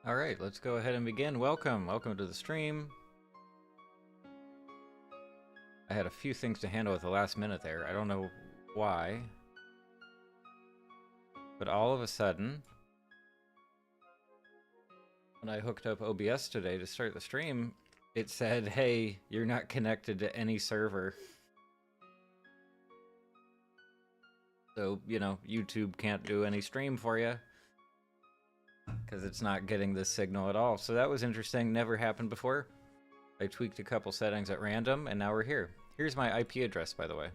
All right, let's go ahead and begin. Welcome to the stream. I had a few things to handle at the last minute there. I don't know why, but all of a sudden, when I hooked up OBS today to start the stream, it said, "Hey, you're not connected to any server." So, YouTube can't do any stream for you because it's not getting this signal at all. So that was interesting. Never happened before. I tweaked a couple settings at random, and now we're here. Here's my IP address, by the way.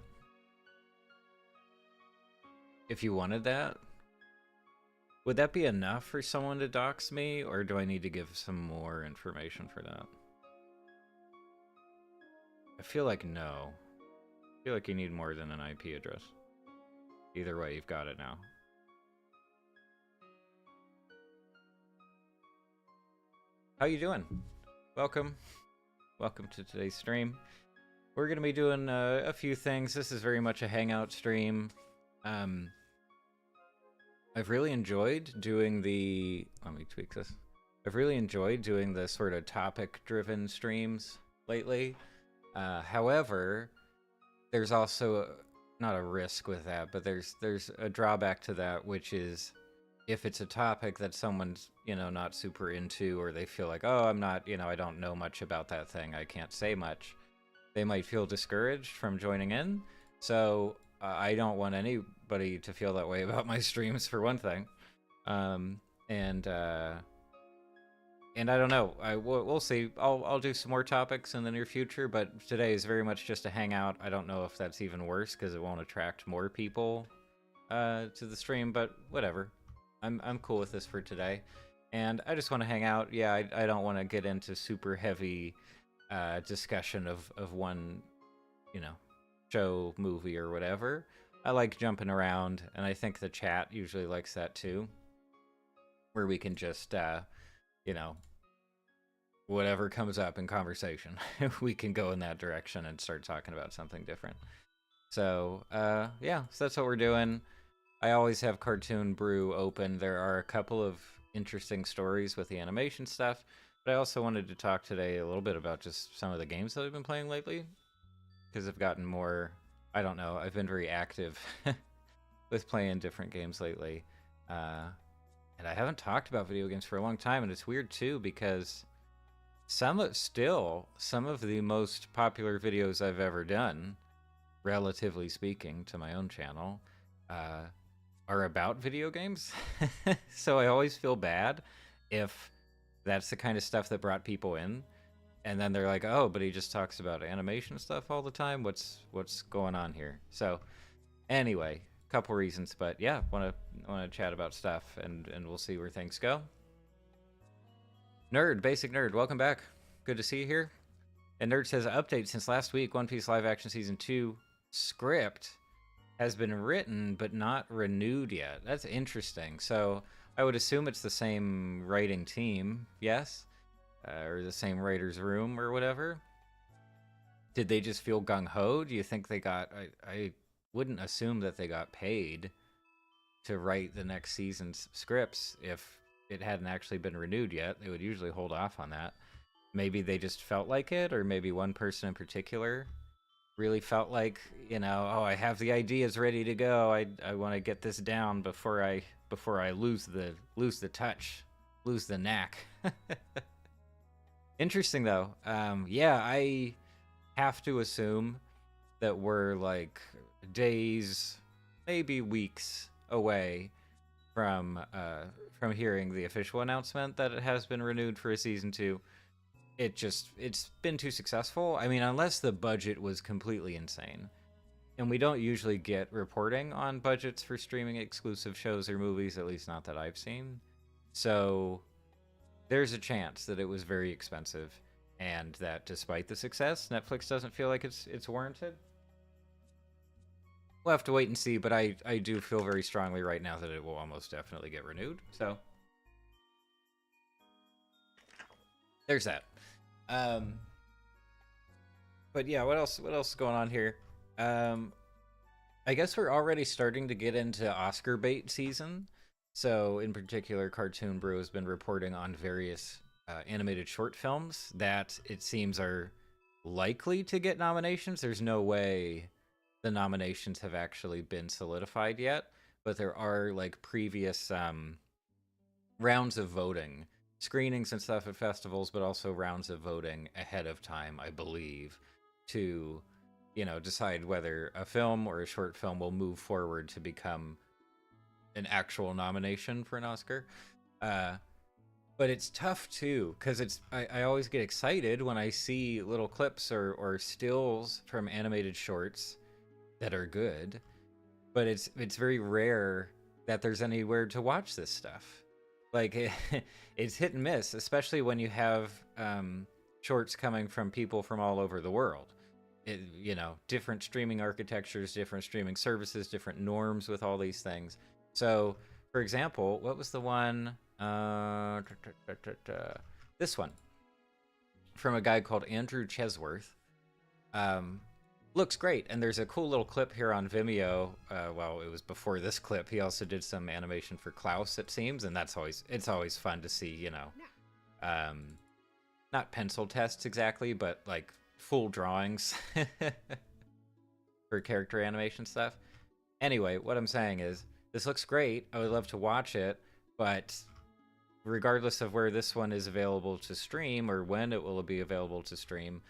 If you wanted that, would that be enough for someone to dox me, or do I need to give some more information for that? I feel like no. I feel like you need more than an IP address. Either way, you've got it now. How you doing? Welcome. Welcome to today's stream. We're going to be doing a few things. This is very much a Hangout stream. I've really enjoyed doing the... Let me tweak this. I've really enjoyed doing the sort of topic-driven streams lately. However, there's also not a risk with that, but there's a drawback to that, which is if it's a topic that someone's, not super into, or they feel like, oh, I'm not, I don't know much about that thing, I can't say much, they might feel discouraged from joining in. So I don't want anybody to feel that way about my streams, for one thing. And I don't know. We'll see. I'll do some more topics in the near future, but today is very much just a hangout. I don't know if that's even worse because it won't attract more people to the stream, but whatever. I'm cool with this for today, and I just want to hang out. Yeah, I don't want to get into super heavy discussion of one, show, movie, or whatever. I like jumping around, and I think the chat usually likes that too, where we can just whatever comes up in conversation, we can go in that direction and start talking about something different. So, yeah, so that's what we're doing. I always have Cartoon Brew open. There are a couple of interesting stories with the animation stuff, but I also wanted to talk today a little bit about just some of the games that I've been playing lately, because I've gotten more, I don't know, I've been very active with playing different games lately. And I haven't talked about video games for a long time, and it's weird too, because some of the most popular videos I've ever done, relatively speaking to my own channel, are about video games. So I always feel bad if that's the kind of stuff that brought people in, and then they're like, oh, but he just talks about animation stuff all the time. What's going on here? So anyway, couple reasons, but yeah, want to chat about stuff, and we'll see where things go. Nerd, Basic Nerd, welcome back. Good to see you here. And Nerd says, update since last week, One Piece live action season 2 script has been written but not renewed yet. That's interesting. So I would assume it's the same writing team, yes? Or the same writer's room or whatever. Did they just feel gung-ho? Do you think they got... I wouldn't assume that they got paid to write the next season's scripts if it hadn't actually been renewed yet. They would usually hold off on that. Maybe they just felt like it, or maybe one person in particular really felt like, oh, I have the ideas ready to go. I want to get this down before I lose the touch, lose the knack. Interesting though. Yeah, I have to assume that we're like days, maybe weeks away from hearing the official announcement that it has been renewed for a season 2. It's been too successful. I mean, unless the budget was completely insane. And we don't usually get reporting on budgets for streaming exclusive shows or movies, at least not that I've seen. So there's a chance that it was very expensive, and that despite the success, Netflix doesn't feel like it's warranted. We'll have to wait and see, but I do feel very strongly right now that it will almost definitely get renewed. So there's that. But yeah, what else is going on here? I guess we're already starting to get into Oscar bait season. So, in particular, Cartoon Brew has been reporting on various animated short films that it seems are likely to get nominations. There's no way the nominations have actually been solidified yet, but there are like previous rounds of voting, screenings and stuff at festivals, but also rounds of voting ahead of time, I believe, to, you know, decide whether a film or a short film will move forward to become an actual nomination for an Oscar. But it's tough too, because I always get excited when I see little clips or stills from animated shorts that are good, but it's very rare that there's anywhere to watch this stuff. Like it's hit and miss, especially when you have shorts coming from people from all over the world. You know, different streaming architectures, different streaming services, different norms with all these things. So, for example, what was the one? This one from a guy called Andrew Chesworth. Looks great, and there's a cool little clip here on Vimeo. Well, it was before this clip. He also did some animation for Klaus, it seems, and it's always fun to see, you know, not pencil tests exactly, but like full drawings for character animation stuff. Anyway, what I'm saying is this looks great. I would love to watch it, but regardless of where this one is available to stream or when it will be available to stream,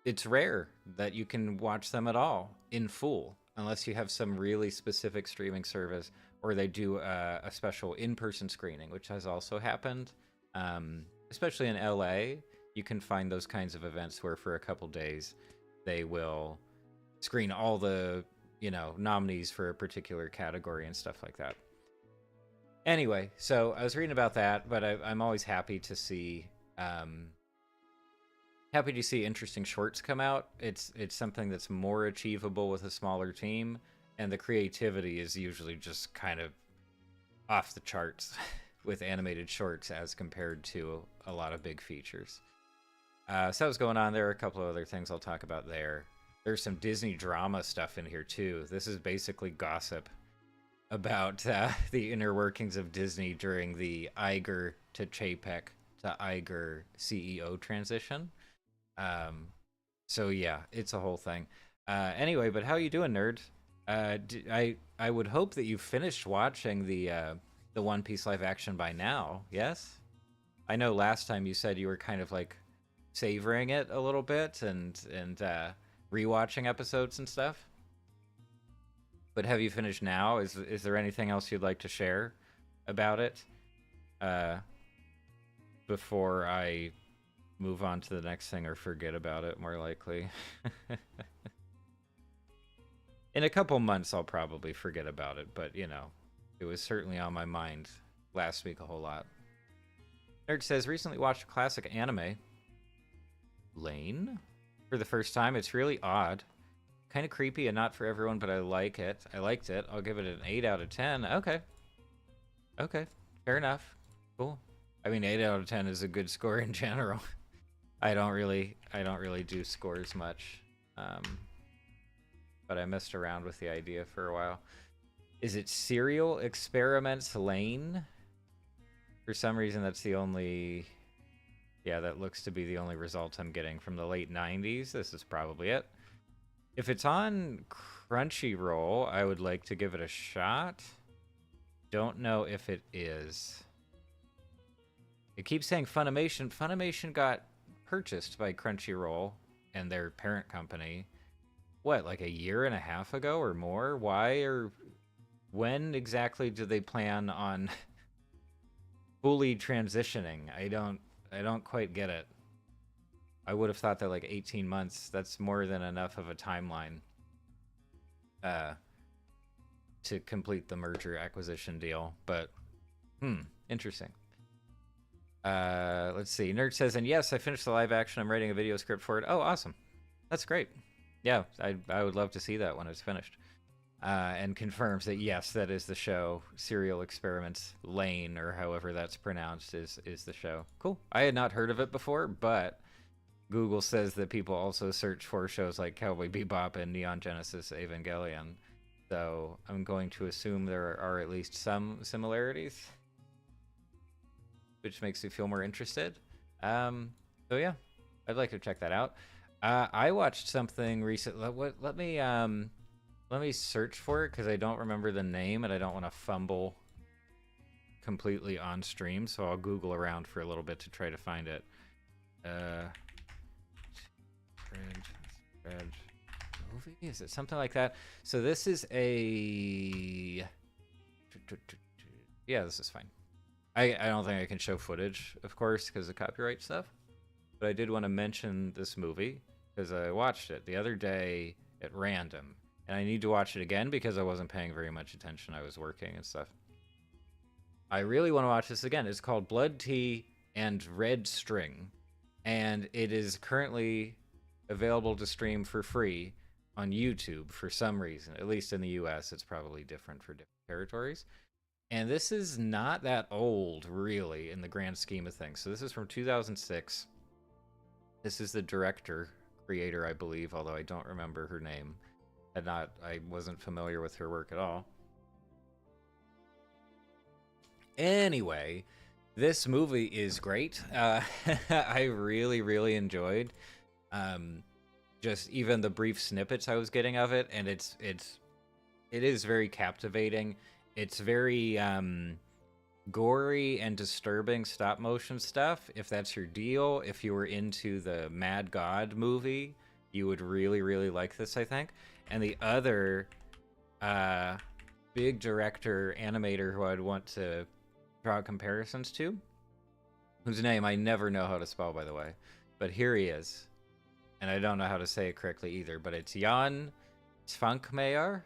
it's rare that you can watch them at all in full unless you have some really specific streaming service or they do a special in-person screening, which has also happened. Especially in LA, you can find those kinds of events where for a couple days they will screen all the, you know, nominees for a particular category and stuff like that. Anyway, so I was reading about that, but I'm always happy to see interesting shorts come out. It's something that's more achievable with a smaller team, and the creativity is usually just kind of off the charts with animated shorts as compared to a lot of big features. So that was going on. There are a couple of other things I'll talk about there. There's some Disney drama stuff in here too. This is basically gossip about the inner workings of Disney during the Iger to Chapek to Iger CEO transition. So yeah, it's a whole thing. Anyway, but how you doing, nerd? I would hope that you've finished watching the One Piece live action by now. Yes, I know last time you said you were kind of like savoring it a little bit and rewatching episodes and stuff. But have you finished now? Is there anything else you'd like to share about it before I move on to the next thing or forget about it, more likely? In a couple months, I'll probably forget about it, but, you know, it was certainly on my mind last week a whole lot. Nerd says, recently watched a classic anime, Lane, for the first time. It's really odd. Kind of creepy and not for everyone, but I like it. I liked it. I'll give it an 8 out of 10. Okay. Okay. Fair enough. Cool. I mean, 8 out of 10 is a good score in general. I don't really do scores much. But I messed around with the idea for a while. Is it Serial Experiments Lane? For some reason, that's the only... Yeah, that looks to be the only result I'm getting from the late 90s. This is probably it. If it's on Crunchyroll, I would like to give it a shot. Don't know if it is. It keeps saying Funimation. Funimation got purchased by Crunchyroll and their parent company. What, like a year and a half ago or more? Why or when exactly do they plan on fully transitioning? I don't quite get it. I would have thought that like 18 months, that's more than enough of a timeline to complete the merger acquisition deal. But, interesting. Let's see. Nerd says, and yes, I finished the live action. I'm writing a video script for it. Oh, awesome. That's great. Yeah, I would love to see that when it's finished. And confirms that, yes, that is the show. Serial Experiments Lane, or however that's pronounced, is the show. Cool. I had not heard of it before, but Google says that people also search for shows like Cowboy Bebop and Neon Genesis Evangelion. So I'm going to assume there are at least some similarities, which makes me feel more interested. So yeah, I'd like to check that out. I watched something recently. Let me search for it because I don't remember the name and I don't want to fumble completely on stream. So I'll Google around for a little bit to try to find it. Red movie? Is it something like that? So this is a... Yeah, this is fine. I don't think I can show footage, of course, because of copyright stuff. But I did want to mention this movie because I watched it the other day at random. And I need to watch it again because I wasn't paying very much attention. I was working and stuff. I really want to watch this again. It's called Blood Tea and Red String. And it is currently available to stream for free on YouTube for some reason. At least in the US, it's probably different for different territories. And this is not that old, really, in the grand scheme of things. So this is from 2006. This is the director, creator, I believe, although I don't remember her name. I wasn't familiar with her work at all. Anyway, this movie is great. I really, really enjoyed just even the brief snippets I was getting of it, and it is very captivating. It's very gory and disturbing stop motion stuff. If that's your deal, if you were into the Mad God movie, you would really, really like this, I think. And the other big director, animator who I'd want to draw comparisons to, whose name I never know how to spell, by the way, but here he is. And I don't know how to say it correctly either, but it's Jan Svankmajer,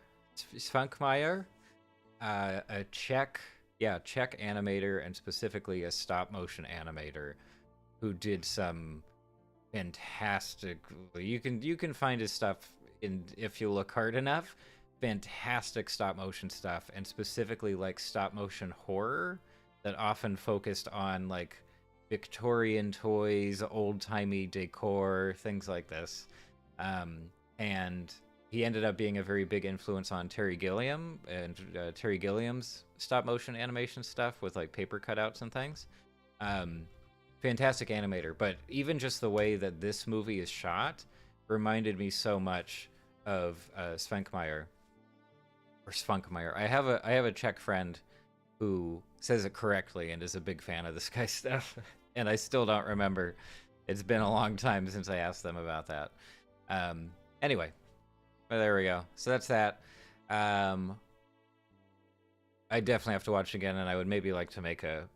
a Czech animator, and specifically a stop motion animator who did some fantastic. You can find his stuff if you look hard enough. Fantastic stop motion stuff, and specifically like stop motion horror that often focused on like Victorian toys, old-timey decor, things like this. And he ended up being a very big influence on Terry Gilliam and Terry Gilliam's stop-motion animation stuff with like paper cutouts and things. Fantastic animator, but even just the way that this movie is shot reminded me so much of Svankmajer. I have a Czech friend who says it correctly and is a big fan of this guy's stuff, and I still don't remember. It's been a long time since I asked them about that. Anyway, well, there we go. So that's that. I definitely have to watch it again, and I would maybe like to make a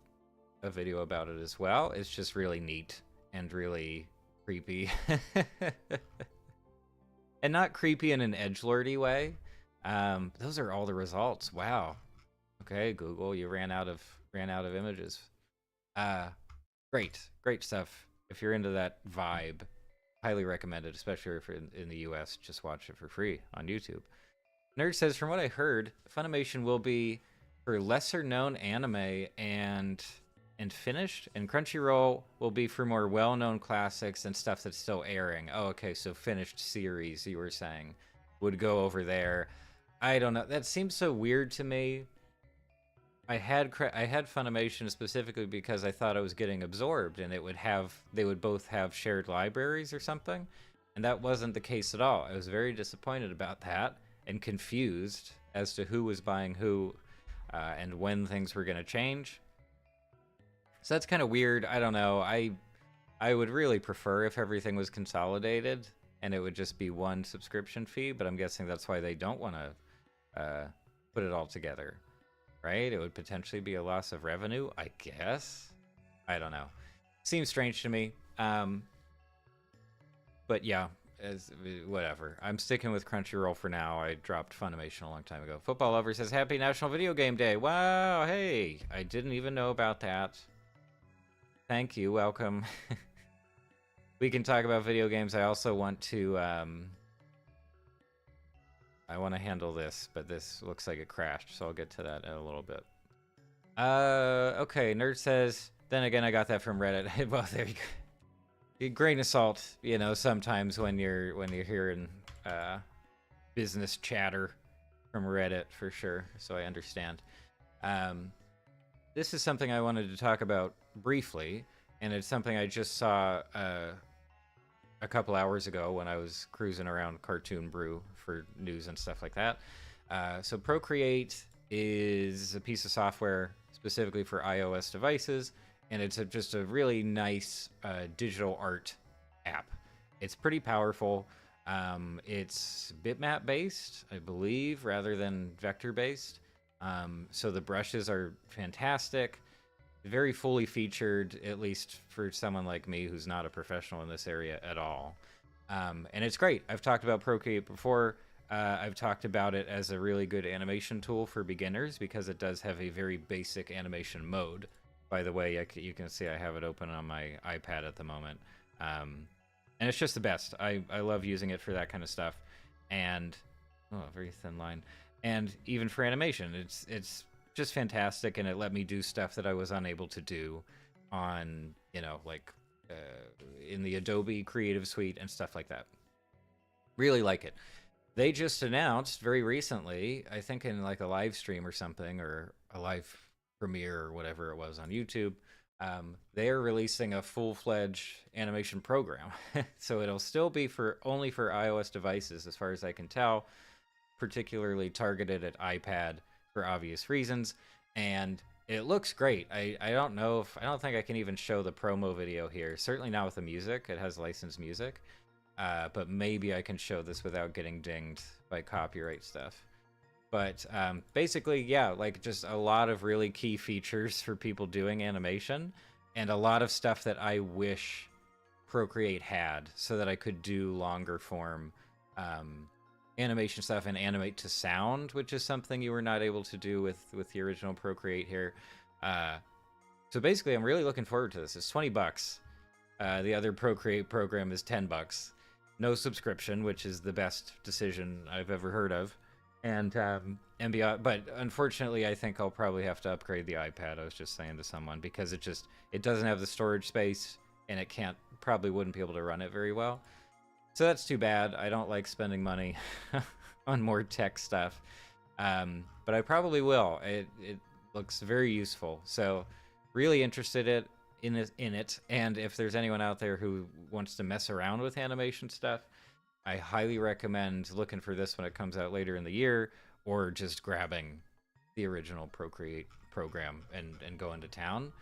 video about it as well. It's just really neat and really creepy. And not creepy in an edgelordy way. Those are all the results. Wow. Okay, Google, you ran out of images. Great stuff. If you're into that vibe, highly recommend it, especially if you're in the US. Just watch it for free on YouTube. Nerd says, from what I heard, Funimation will be for lesser known anime and finished, and Crunchyroll will be for more well-known classics and stuff that's still airing. Oh, okay, so finished series, you were saying, would go over there. I don't know. That seems so weird to me. I had Funimation specifically because I thought I was getting absorbed, and they would both have shared libraries or something, and that wasn't the case at all. I was very disappointed about that and confused as to who was buying who and when things were going to change. So that's kind of weird. I don't know. I would really prefer if everything was consolidated and it would just be one subscription fee, but I'm guessing that's why they don't want to put it all together, right? It would potentially be a loss of revenue, I guess. I don't know. Seems strange to me. But yeah, whatever. I'm sticking with Crunchyroll for now. I dropped Funimation a long time ago. Football Lover says, Happy National Video Game Day. Wow, hey, I didn't even know about that. Thank you, welcome. We can talk about video games. I also want to, I want to handle this, but this looks like it crashed, so I'll get to that in a little bit. Okay, Nerd says, then again, I got that from Reddit. Well, there you go. Grain of salt, you know, sometimes when you're hearing business chatter. from Reddit for sure, so I understand. Um, this is something I wanted to talk about briefly, and it's something I just saw a couple hours ago when I was cruising around Cartoon Brew for news and stuff like that. So Procreate is a piece of software specifically for iOS devices, and it's just a really nice digital art app. It's pretty powerful. It's bitmap based, I believe, rather than vector based. So the brushes are fantastic, very fully featured, at least for someone like me who's not a professional in this area at all. And it's great. I've talked about Procreate before. I've talked about it as a really good animation tool for beginners because it does have a very basic animation mode. By the way, you can see I have it open on my iPad at the moment. And it's just the best. I love using it for that kind of stuff. And, oh, very thin line. And even for animation, it's just fantastic, and it let me do stuff that I was unable to do on, like in the Adobe Creative Suite and stuff like that. Really like it. They just announced very recently, I think in like a live stream or something, or a live premiere or whatever it was on YouTube, they are releasing a full-fledged animation program. So it'll still be only for iOS devices, as far as I can tell, particularly targeted at iPad for obvious reasons, and it looks great. I don't know if I don't think I can even show the promo video here. Certainly not with the music. It has licensed music, but maybe I can show this without getting dinged by copyright stuff. But basically, yeah, like just a lot of really key features for people doing animation, and a lot of stuff that I wish Procreate had, so that I could do longer form animation stuff and animate to sound, which is something you were not able to do with the original Procreate here. So basically, I'm really looking forward to this. It's $20. The other Procreate program is $10. No subscription, which is the best decision I've ever heard of. And beyond, but unfortunately, I think I'll probably have to upgrade the iPad. I was just saying to someone, because it doesn't have the storage space, and it probably wouldn't be able to run it very well. So that's too bad. I don't like spending money on more tech stuff, but I probably will. It looks very useful. So really interested in it. And if there's anyone out there who wants to mess around with animation stuff, I highly recommend looking for this when it comes out later in the year, or just grabbing the original Procreate program and going to town.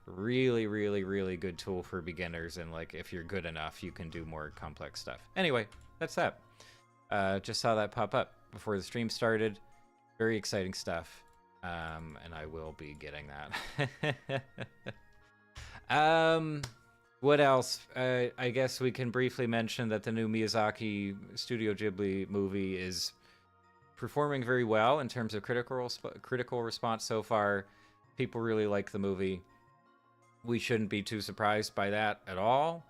Really, really, really good tool for beginners, and like if you're good enough, you can do more complex stuff. Anyway, that's that. Just saw that pop up before the stream started. Very exciting stuff, and I will be getting that. What else? I guess we can briefly mention that the new Miyazaki Studio Ghibli movie is performing very well in terms of critical response so far. People really like the movie. We shouldn't be too surprised by that at all.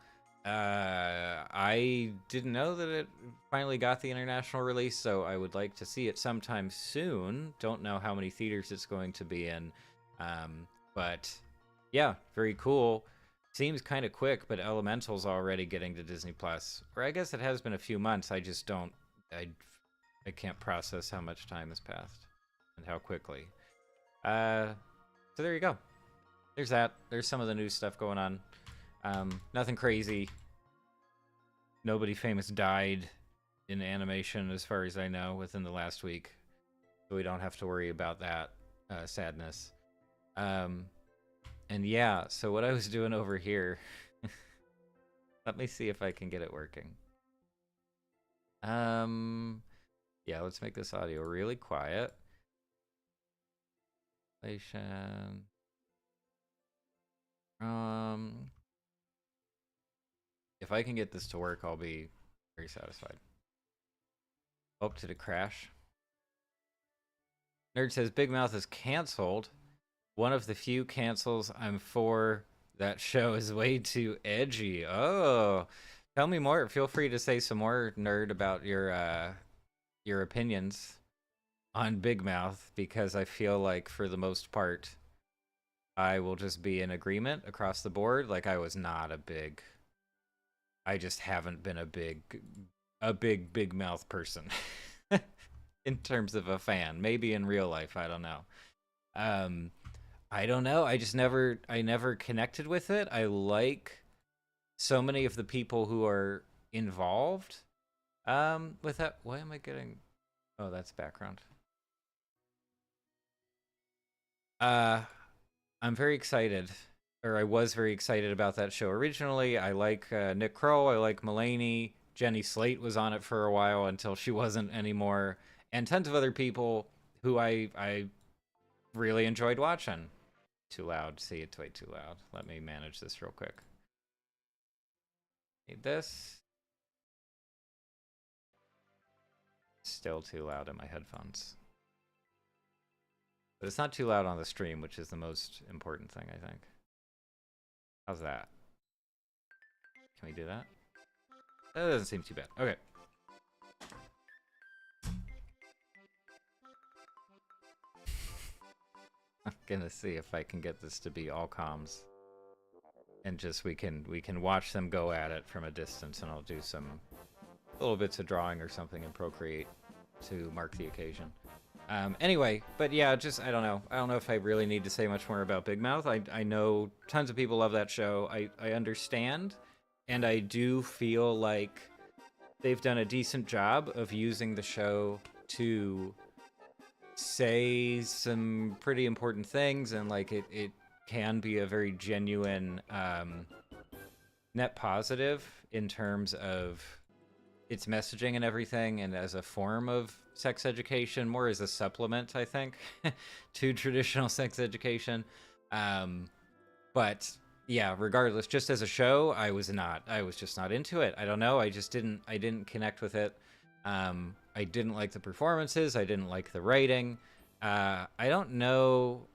I didn't know that it finally got the international release, so I would like to see it sometime soon. Don't know how many theaters it's going to be in. But yeah, very cool. Seems kind of quick, but Elemental's already getting to Disney Plus. Or I guess it has been a few months. I just don't... I can't process how much time has passed and how quickly. So there you go. There's that. There's some of the new stuff going on. Nothing crazy. Nobody famous died in animation, as far as I know, within the last week. So we don't have to worry about that sadness. And yeah, so what I was doing over here... Let me see if I can get it working. Yeah, let's make this audio really quiet. If I can get this to work, I'll be very satisfied. Oh, did it crash? Nerd says Big Mouth is canceled. One of the few cancels I'm for. That show is way too edgy. Oh, tell me more. Feel free to say some more, Nerd, about your opinions on Big Mouth, because I feel like for the most part, I will just be in agreement across the board. Like, I just haven't been a big Big Mouth person. in terms of a fan. Maybe in real life, I don't know. Um, I don't know. I never connected with it. I like so many of the people who are involved. With that, why am I getting? Oh, that's background. Uh, I'm very excited, or I was very excited about that show originally. I like Nick Kroll. I like Mulaney. Jenny Slate was on it for a while until she wasn't anymore, and tons of other people who I really enjoyed watching. Too loud. See, it's way too loud. Let me manage this real quick. Need this. Still too loud in my headphones. But it's not too loud on the stream, which is the most important thing, I think. How's that? Can we do that? That doesn't seem too bad. Okay. I'm gonna see if I can get this to be all comms. And just we can watch them go at it from a distance, and I'll do some little bits of drawing or something in Procreate to mark the occasion. Anyway, but yeah, just I don't know. I don't know if I really need to say much more about Big Mouth. I know tons of people love that show. I understand, and I do feel like they've done a decent job of using the show to say some pretty important things, and like it can be a very genuine net positive in terms of its messaging and everything, and as a form of sex education, more as a supplement, I think, to traditional sex education. But yeah, regardless, just as a show, I was just not into it. I don't know. I didn't connect with it. I didn't like the performances. I didn't like the writing. I don't know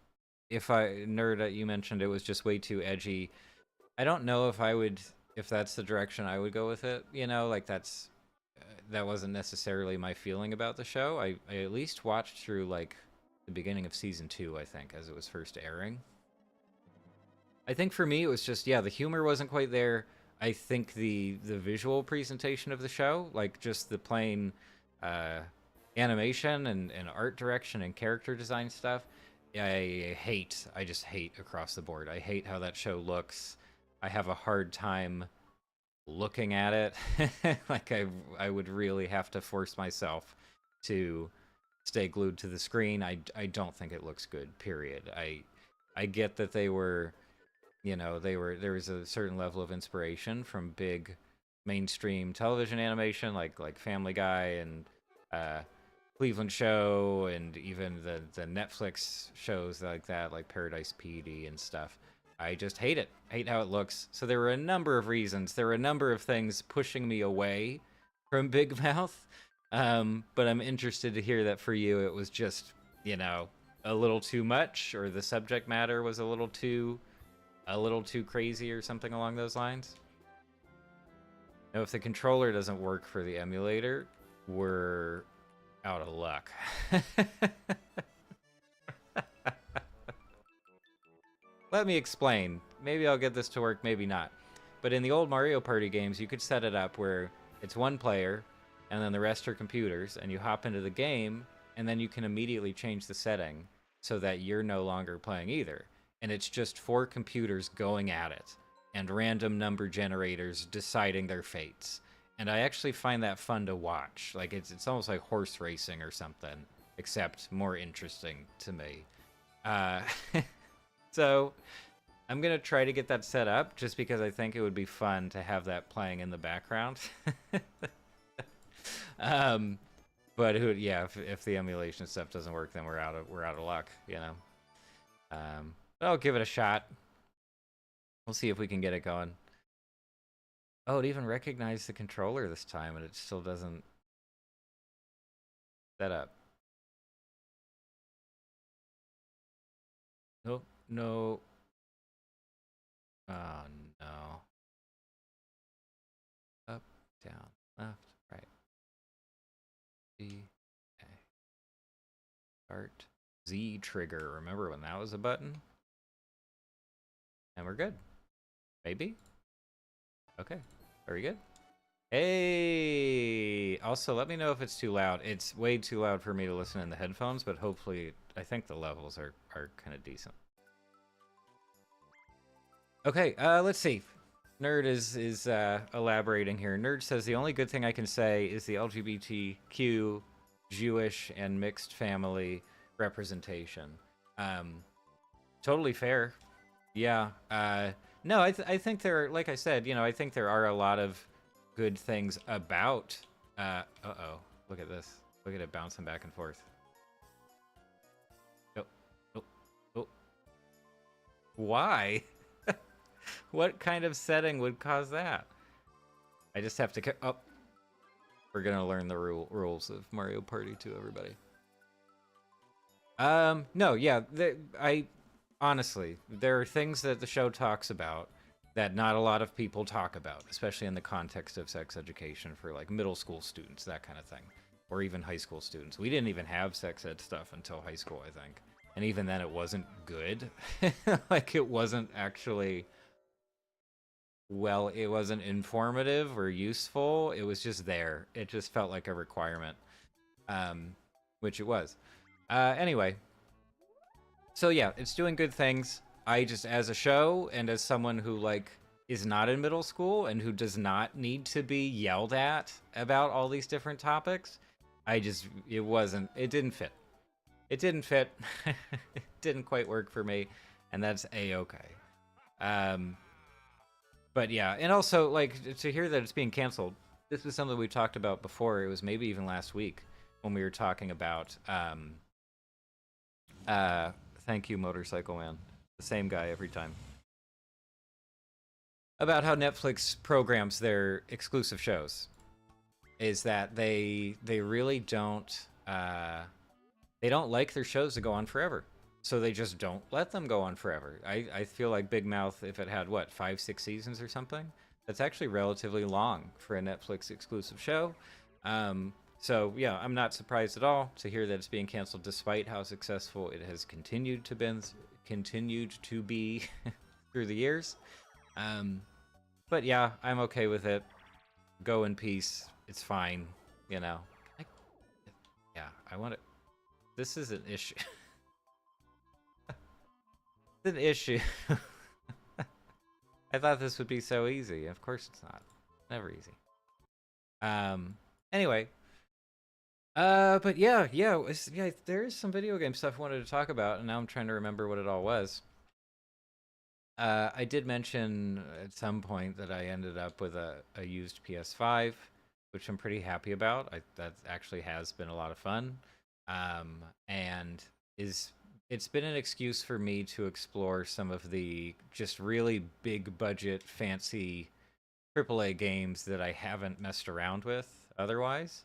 Nerd, you mentioned it was just way too edgy. I don't know if that's the direction I would go with it. You know, like that wasn't necessarily my feeling about the show. I at least watched through like the beginning of season 2, I think, as it was first airing. I think for me it was just, yeah, the humor wasn't quite there. I think the visual presentation of the show, like just the plain animation and art direction and character design stuff, I just hate across the board. I hate how that show looks. I have a hard time looking at it. Like I would really have to force myself to stay glued to the screen. I don't think it looks good, period. I get that they were, there was a certain level of inspiration from big mainstream television animation like Family Guy and Cleveland Show, and even the Netflix shows like that, like Paradise PD and stuff. I just hate it. I hate how it looks. So there were a number of reasons. There were a number of things pushing me away from Big Mouth. But I'm interested to hear that for you it was just, a little too much, or the subject matter was a little too crazy or something along those lines. Now, if the controller doesn't work for the emulator, we're out of luck. Let me explain. Maybe I'll get this to work, maybe not. But in the old Mario Party games, you could set it up where it's one player, and then the rest are computers, and you hop into the game, and then you can immediately change the setting so that you're no longer playing either. And it's just 4 computers going at it, and random number generators deciding their fates. And I actually find that fun to watch. Like, it's almost like horse racing or something, except more interesting to me. So I'm going to try to get that set up just because I think it would be fun to have that playing in the background. But if the emulation stuff doesn't work, then we're out of luck, But I'll give it a shot. We'll see if we can get it going. Oh, it even recognized the controller this time, and it still doesn't set up. Nope, no. Oh, no. Up, down, left, right. B, A. Start. Z trigger. Remember when that was a button? And we're good. Maybe? Okay. Very good. Hey! Also, let me know if it's too loud. It's way too loud for me to listen in the headphones, but hopefully, I think the levels are kind of decent. Okay, let's see. Nerd is elaborating here. Nerd says the only good thing I can say is the LGBTQ, Jewish, and mixed family representation. Um, totally fair. Yeah. No, I think there, like I said, I think there are a lot of good things about. Uh-oh. Look at this. Look at it bouncing back and forth. Oh, oh, oh. Why? What kind of setting would cause that? I just have to. Oh, we're gonna learn the rules of Mario Party to everybody. No, yeah, I honestly, there are things that the show talks about that not a lot of people talk about, especially in the context of sex education for like middle school students, that kind of thing, or even high school students. We didn't even have sex ed stuff until high school, I think, and even then, it wasn't good. Like it wasn't actually. Well, it wasn't informative or useful. It was just there. It just felt like a requirement, which it was. Anyway, so yeah, it's doing good things. I just, as a show and as someone who like is not in middle school and who does not need to be yelled at about all these different topics, it didn't fit. It didn't fit. It didn't quite work for me, and that's a-okay. But yeah, and also like to hear that it's being canceled. This is something we talked about before. It was maybe even last week when we were talking about. Thank you, Motorcycle Man. The same guy every time. About how Netflix programs their exclusive shows. Is that they really don't they don't like their shows to go on forever. So they just don't let them go on forever. I feel like Big Mouth, if it had, what, 5, 6 seasons or something? That's actually relatively long for a Netflix exclusive show. So, yeah, I'm not surprised at all to hear that it's being canceled despite how successful it has continued to be through the years. But, yeah, I'm okay with it. Go in peace. It's fine, you know. Yeah, I want to... This is an issue. It's an issue. I thought this would be so easy. Of course it's not. Never easy. Anyway. But yeah, there is some video game stuff I wanted to talk about, and now I'm trying to remember what it all was. I did mention at some point that I ended up with a used PS5, which I'm pretty happy about. That actually has been a lot of fun. And it's been an excuse for me to explore some of the just really big budget, fancy AAA games that I haven't messed around with otherwise.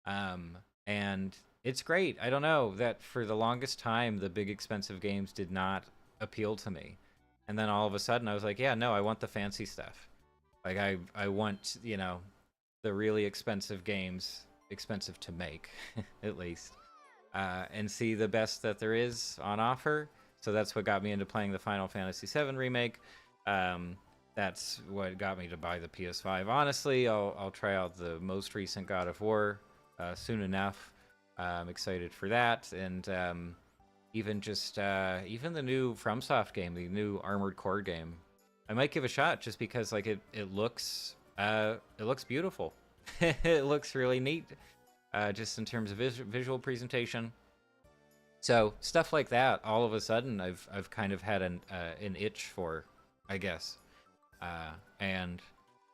And it's great. I don't know that for the longest time, the big expensive games did not appeal to me. And then all of a sudden I was like, yeah, no, I want the fancy stuff. Like I want, the really expensive games, expensive to make, at least. And see the best that there is on offer. So that's what got me into playing the Final Fantasy VII remake. That's what got me to buy the PS5. Honestly, I'll try out the most recent God of War soon enough. I'm excited for that, and even the new FromSoft game, the new Armored Core game, I might give a shot just because like it looks beautiful. It looks really neat. Just in terms of visual presentation. So stuff like that, all of a sudden, I've kind of had an itch for, I guess, and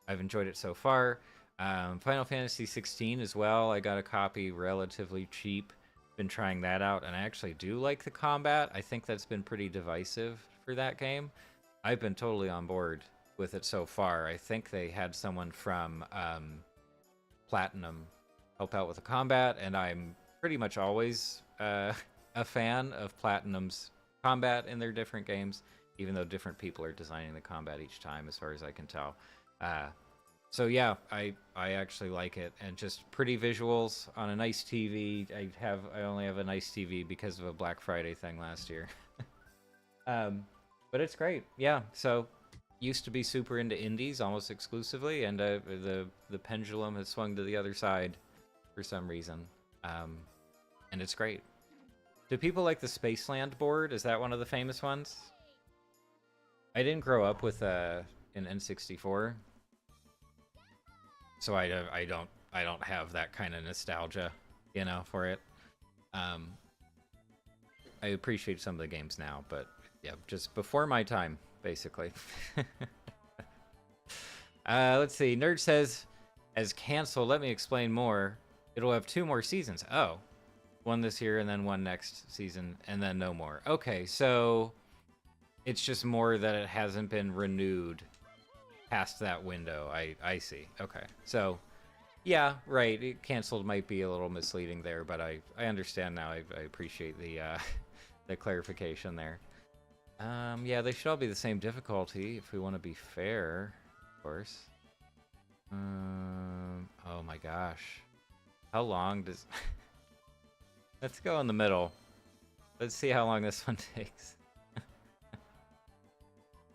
I've enjoyed it so far. Final Fantasy 16 as well. I got a copy relatively cheap. Been trying that out, and I actually do like the combat. I think that's been pretty divisive for that game. I've been totally on board with it so far. I think they had someone from Platinum help out with the combat, and I'm pretty much always a fan of Platinum's combat in their different games, even though different people are designing the combat each time, as far as I can tell. So yeah, I actually like it, and just pretty visuals on a nice TV. I only have a nice TV because of a Black Friday thing last year. But it's great. Yeah, so used to be super into indies almost exclusively, and the pendulum has swung to the other side for some reason, and it's great. Do people like the Spaceland board? Is that one of the famous ones? I didn't grow up with an N64, so I don't have that kind of nostalgia, you know, for it. I appreciate some of the games now, but yeah, just before my time, basically. Let's see. Nerd says, as canceled, let me explain more. It'll have 2 more seasons. Oh, one this year and then one next season, and then no more. Okay, so it's just more that it hasn't been renewed past that window. I see. Okay, so yeah, right. It canceled might be a little misleading there, but I understand now. I appreciate the the clarification there. Yeah, they should all be the same difficulty if we want to be fair, of course. Oh my gosh. How long does... Let's go in the middle. Let's see how long this one takes.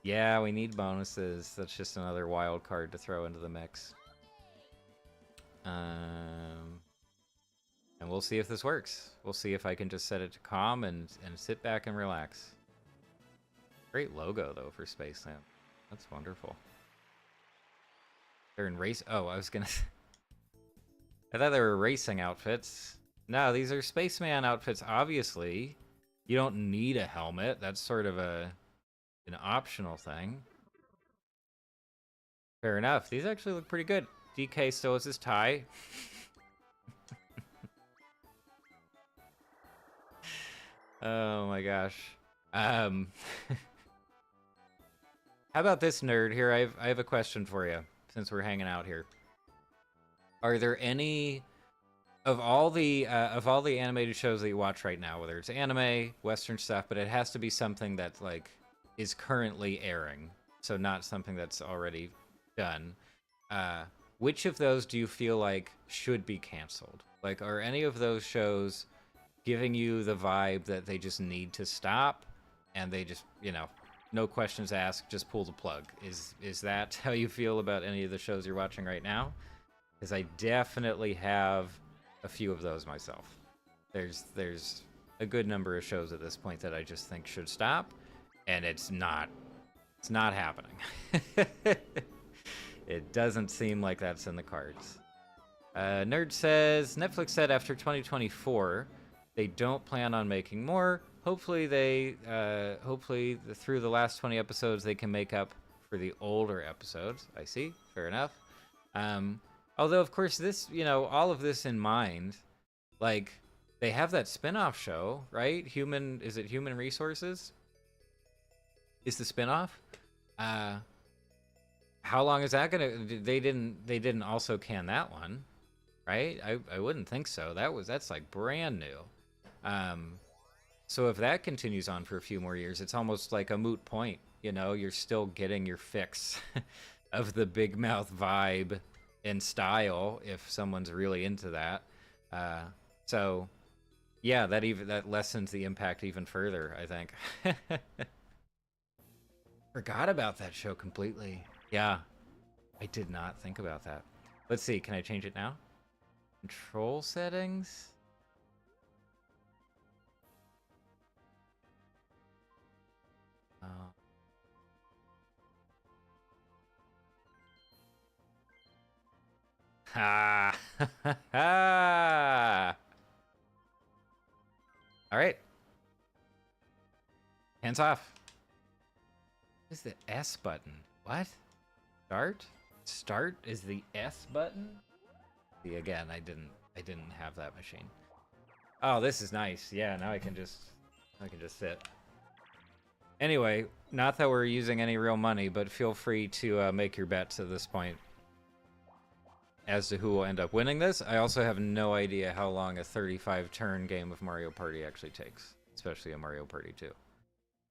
Yeah, we need bonuses. That's just another wild card to throw into the mix. And we'll see if this works. We'll see if I can just set it to calm and sit back and relax. Great logo, though, for Spaceland. That's wonderful. They're in race... Oh, I was gonna... I thought they were racing outfits. No, these are spaceman outfits, obviously. You don't need a helmet. That's sort of an optional thing. Fair enough. These actually look pretty good. DK still has his tie. Oh my gosh. How about this, nerd? Here, I have a question for you, since we're hanging out here. Are there any of all the animated shows that you watch right now, whether it's anime, Western stuff, but it has to be something that like is currently airing, so not something that's already done. Which of those do you feel like should be canceled? Like, are any of those shows giving you the vibe that they just need to stop, and they just, you know, no questions asked, just pull the plug? Is that how you feel about any of the shows you're watching right now? Because I definitely have a few of those myself. There's a good number of shows at this point that I just think should stop, and it's not happening. It doesn't seem like that's in the cards. Nerd says, Netflix said after 2024, they don't plan on making more. Hopefully through the last 20 episodes, they can make up for the older episodes. I see. Fair enough. Although, of course, this, you know, all of this in mind, like, they have that spin-off show, right? Is it Human Resources? Is the spin-off? How long is that gonna... They didn't also can that one, right? I wouldn't think so. That's like brand new. So if that continues on for a few more years, it's almost like a moot point. You know, you're still getting your fix of the big mouth vibe and style if someone's really into that. So yeah, that lessens the impact even further, I think. Forgot about that show completely. Yeah, I did not think about that. Let's see, can I change it now? Control settings? Ha! Ha! All right. Hands off. What is the S button? What? Start? Start is the S button? See, again, I didn't have that machine. Oh, this is nice. Yeah, now I can just sit. Anyway, not that we're using any real money, but feel free to make your bets at this point as to who will end up winning this. I also have no idea how long a 35-turn game of Mario Party actually takes, especially a Mario Party 2.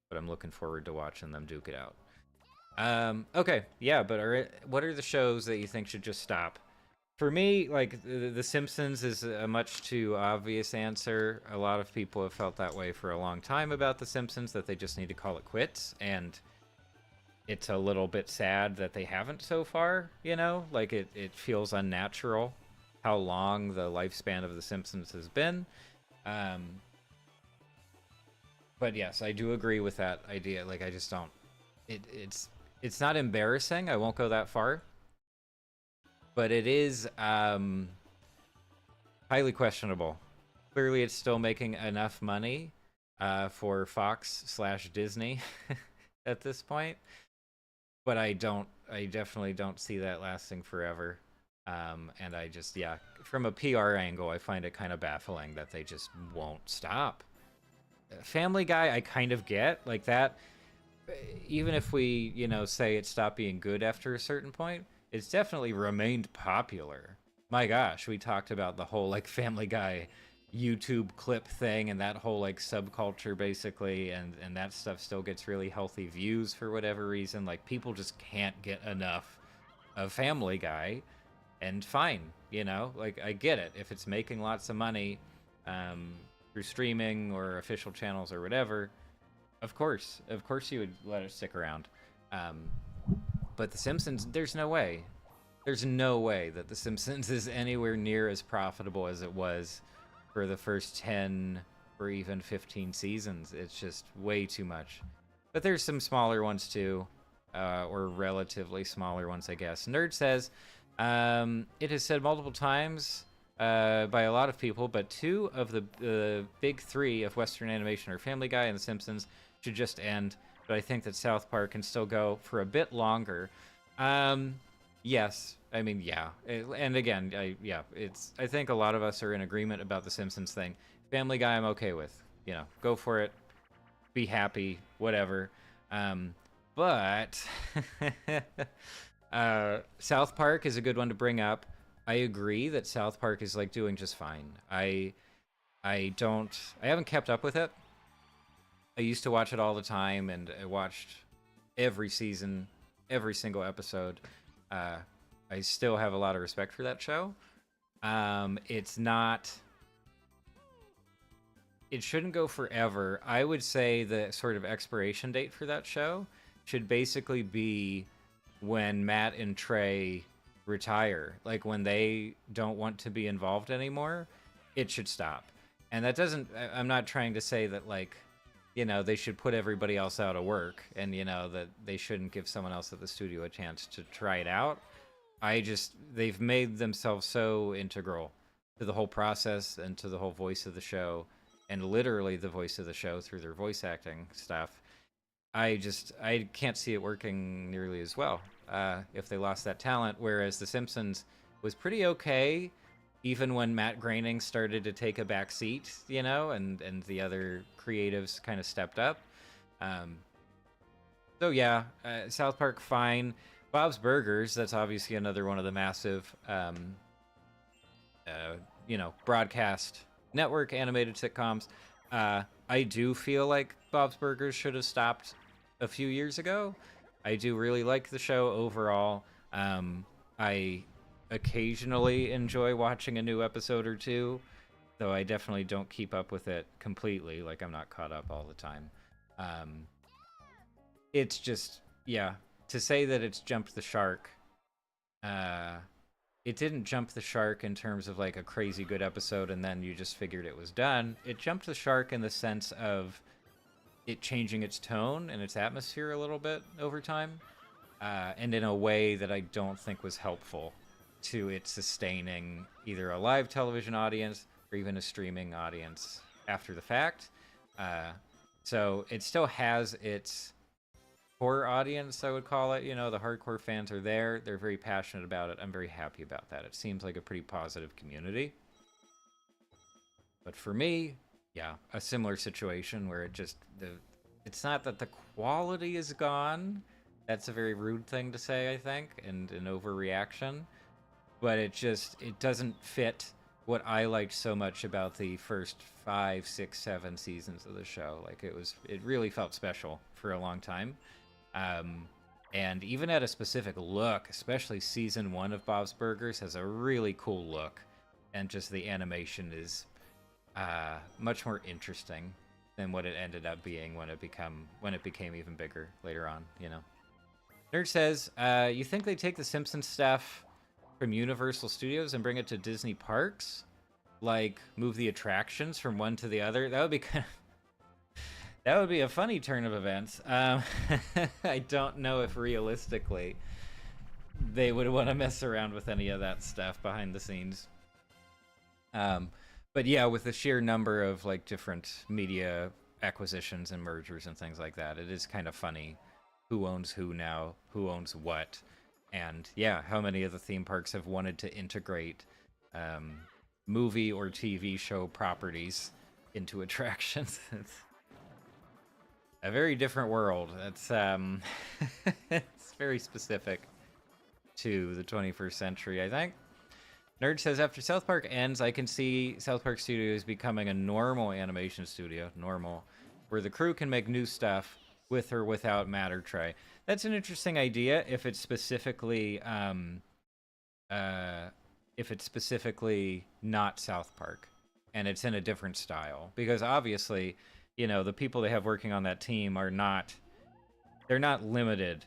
But I'm looking forward to watching them duke it out. Okay, yeah, but what are the shows that you think should just stop? For me, like, The Simpsons is a much too obvious answer. A lot of people have felt that way for a long time about The Simpsons, that they just need to call it quits, and it's a little bit sad that they haven't so far, you know? Like, it feels unnatural how long the lifespan of The Simpsons has been. Um, but yes, I do agree with that idea. Like, I just don't. It's not embarrassing. I won't go that far, but it is highly questionable. Clearly, it's still making enough money for Fox/Disney at this point, but I definitely don't see that lasting forever. And I just, yeah, from a PR angle, I find it kind of baffling that they just won't stop. Family Guy, I kind of get like that. Even if we, say it stopped being good after a certain point, it's definitely remained popular. My gosh, we talked about the whole like Family Guy YouTube clip thing and that whole like subculture basically, and that stuff still gets really healthy views for whatever reason. Like people just can't get enough of Family Guy, and fine, like I get it if it's making lots of money through streaming or official channels or whatever. Of course you would let it stick around. But The Simpsons, there's no way that The Simpsons is anywhere near as profitable as it was for the first 10 or even 15 seasons. It's just way too much. But there's some smaller ones too, or relatively smaller ones, I guess. Nerd says, it has said multiple times by a lot of people, but two of the big three of Western animation are Family Guy and The Simpsons should just end. But I think that South Park can still go for a bit longer. Yes, I mean, yeah, and again, I think a lot of us are in agreement about the Simpsons thing. Family Guy, I'm okay with. Go for it, be happy, whatever. But South Park is a good one to bring up. I agree that South Park is like doing just fine. I haven't kept up with it. I used to watch it all the time, and I watched every season, every single episode. I still have a lot of respect for that show. It shouldn't go forever. I would say the sort of expiration date for that show should basically be when Matt and Trey retire. Like when they don't want to be involved anymore, it should stop. And that doesn't, I'm not trying to say that like, they should put everybody else out of work and, that they shouldn't give someone else at the studio a chance to try it out. They've made themselves so integral to the whole process and to the whole voice of the show, and literally the voice of the show through their voice acting stuff. I can't see it working nearly as well if they lost that talent, whereas The Simpsons was pretty okay even when Matt Groening started to take a back seat, and the other creatives kind of stepped up. So yeah, South Park, fine. Bob's Burgers, that's obviously another one of the massive, broadcast network animated sitcoms. I do feel like Bob's Burgers should have stopped a few years ago. I do really like the show overall. I occasionally enjoy watching a new episode or two, though I definitely don't keep up with it completely. Like, I'm not caught up all the time. It's just, yeah, to say that it's jumped the shark, it didn't jump the shark in terms of like a crazy good episode and then you just figured it was done. It jumped the shark in the sense of it changing its tone and its atmosphere a little bit over time, and in a way that I don't think was helpful to it sustaining either a live television audience or even a streaming audience after the fact. So it still has its core audience, I would call it. The hardcore fans are there. They're very passionate about it. I'm very happy about that. It seems like a pretty positive community. But for me, yeah, a similar situation where it's not that the quality is gone. That's a very rude thing to say, I think, and an overreaction. But it doesn't fit what I liked so much about the first 5, 6, 7 seasons of the show. Like it really felt special for a long time. And even at a specific look, especially season 1 of Bob's Burgers has a really cool look, and just the animation is much more interesting than what it ended up being when it became even bigger later on. Nerd says, you think they take the Simpsons stuff from Universal Studios and bring it to Disney parks? Like, move the attractions from one to the other? That would be kind of... That would be a funny turn of events. I don't know if realistically they would want to mess around with any of that stuff behind the scenes. But yeah, with the sheer number of like different media acquisitions and mergers and things like that, it is kind of funny who owns who now, who owns what, and yeah, how many of the theme parks have wanted to integrate movie or TV show properties into attractions. It's a very different world. It's it's very specific to the 21st century, I think. Nerd says, after South Park ends, I can see South Park Studios becoming a normal animation studio, where the crew can make new stuff with or without matter tray. That's an interesting idea if it's specifically not South Park and it's in a different style, because obviously, you know, the people they have working on that team are not, they're not limited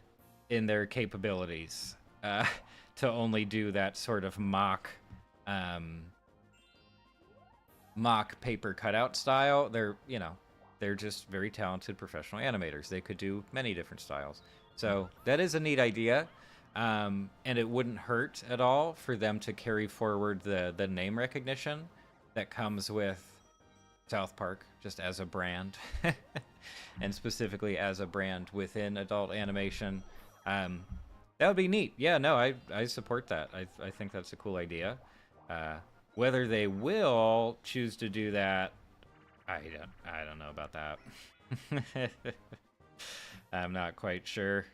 in their capabilities to only do that sort of mock paper cutout style. They're, you know, they're just very talented professional animators. They could do many different styles. So that is a neat idea. And it wouldn't hurt at all for them to carry forward the name recognition that comes with South Park, just as a brand, and specifically as a brand within adult animation. That would be neat. Yeah, no, I support that. I think that's a cool idea. Whether they will choose to do that, I don't know about that. I'm not quite sure.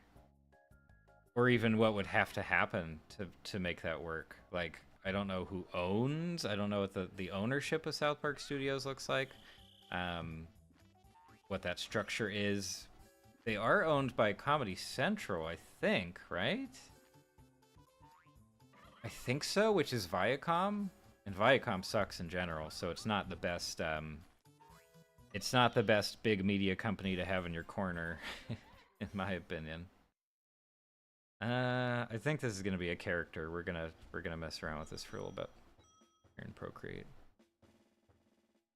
Or even what would have to happen to make that work. Like, I don't know who owns. I don't know what the ownership of South Park Studios looks like. What that structure is. They are owned by Comedy Central, I think, right? I think so, which is Viacom. And Viacom sucks in general, so it's not the best it's not the best big media company to have in your corner, in my opinion. I think this is gonna be a character. We're gonna mess around with this for a little bit here in Procreate.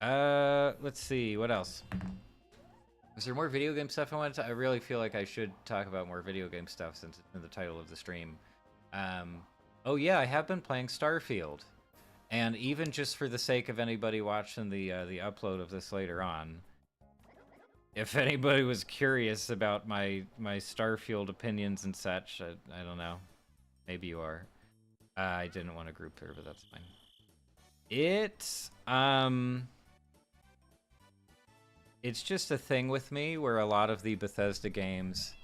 Let's see, what else? Is there more video game stuff I wanted to? I really feel like I should talk about more video game stuff since it's in the title of the stream. Oh yeah, I have been playing Starfield. And even just for the sake of anybody watching the upload of this later on, if anybody was curious about my Starfield opinions and such, I don't know. Maybe you are. I didn't want to group her, but that's fine. It's just a thing with me where a lot of the Bethesda games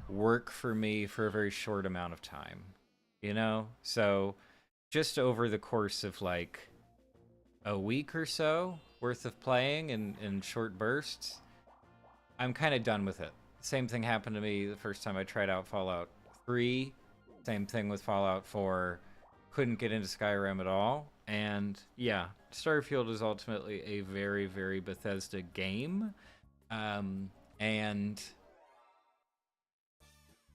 work for me for a very short amount of time, you know? So just over the course of like a week or so worth of playing in short bursts, I'm kind of done with it. Same thing happened to me the first time I tried out Fallout 3. Same thing with Fallout 4. Couldn't get into Skyrim at all. And yeah, Starfield is ultimately a very, very Bethesda game. And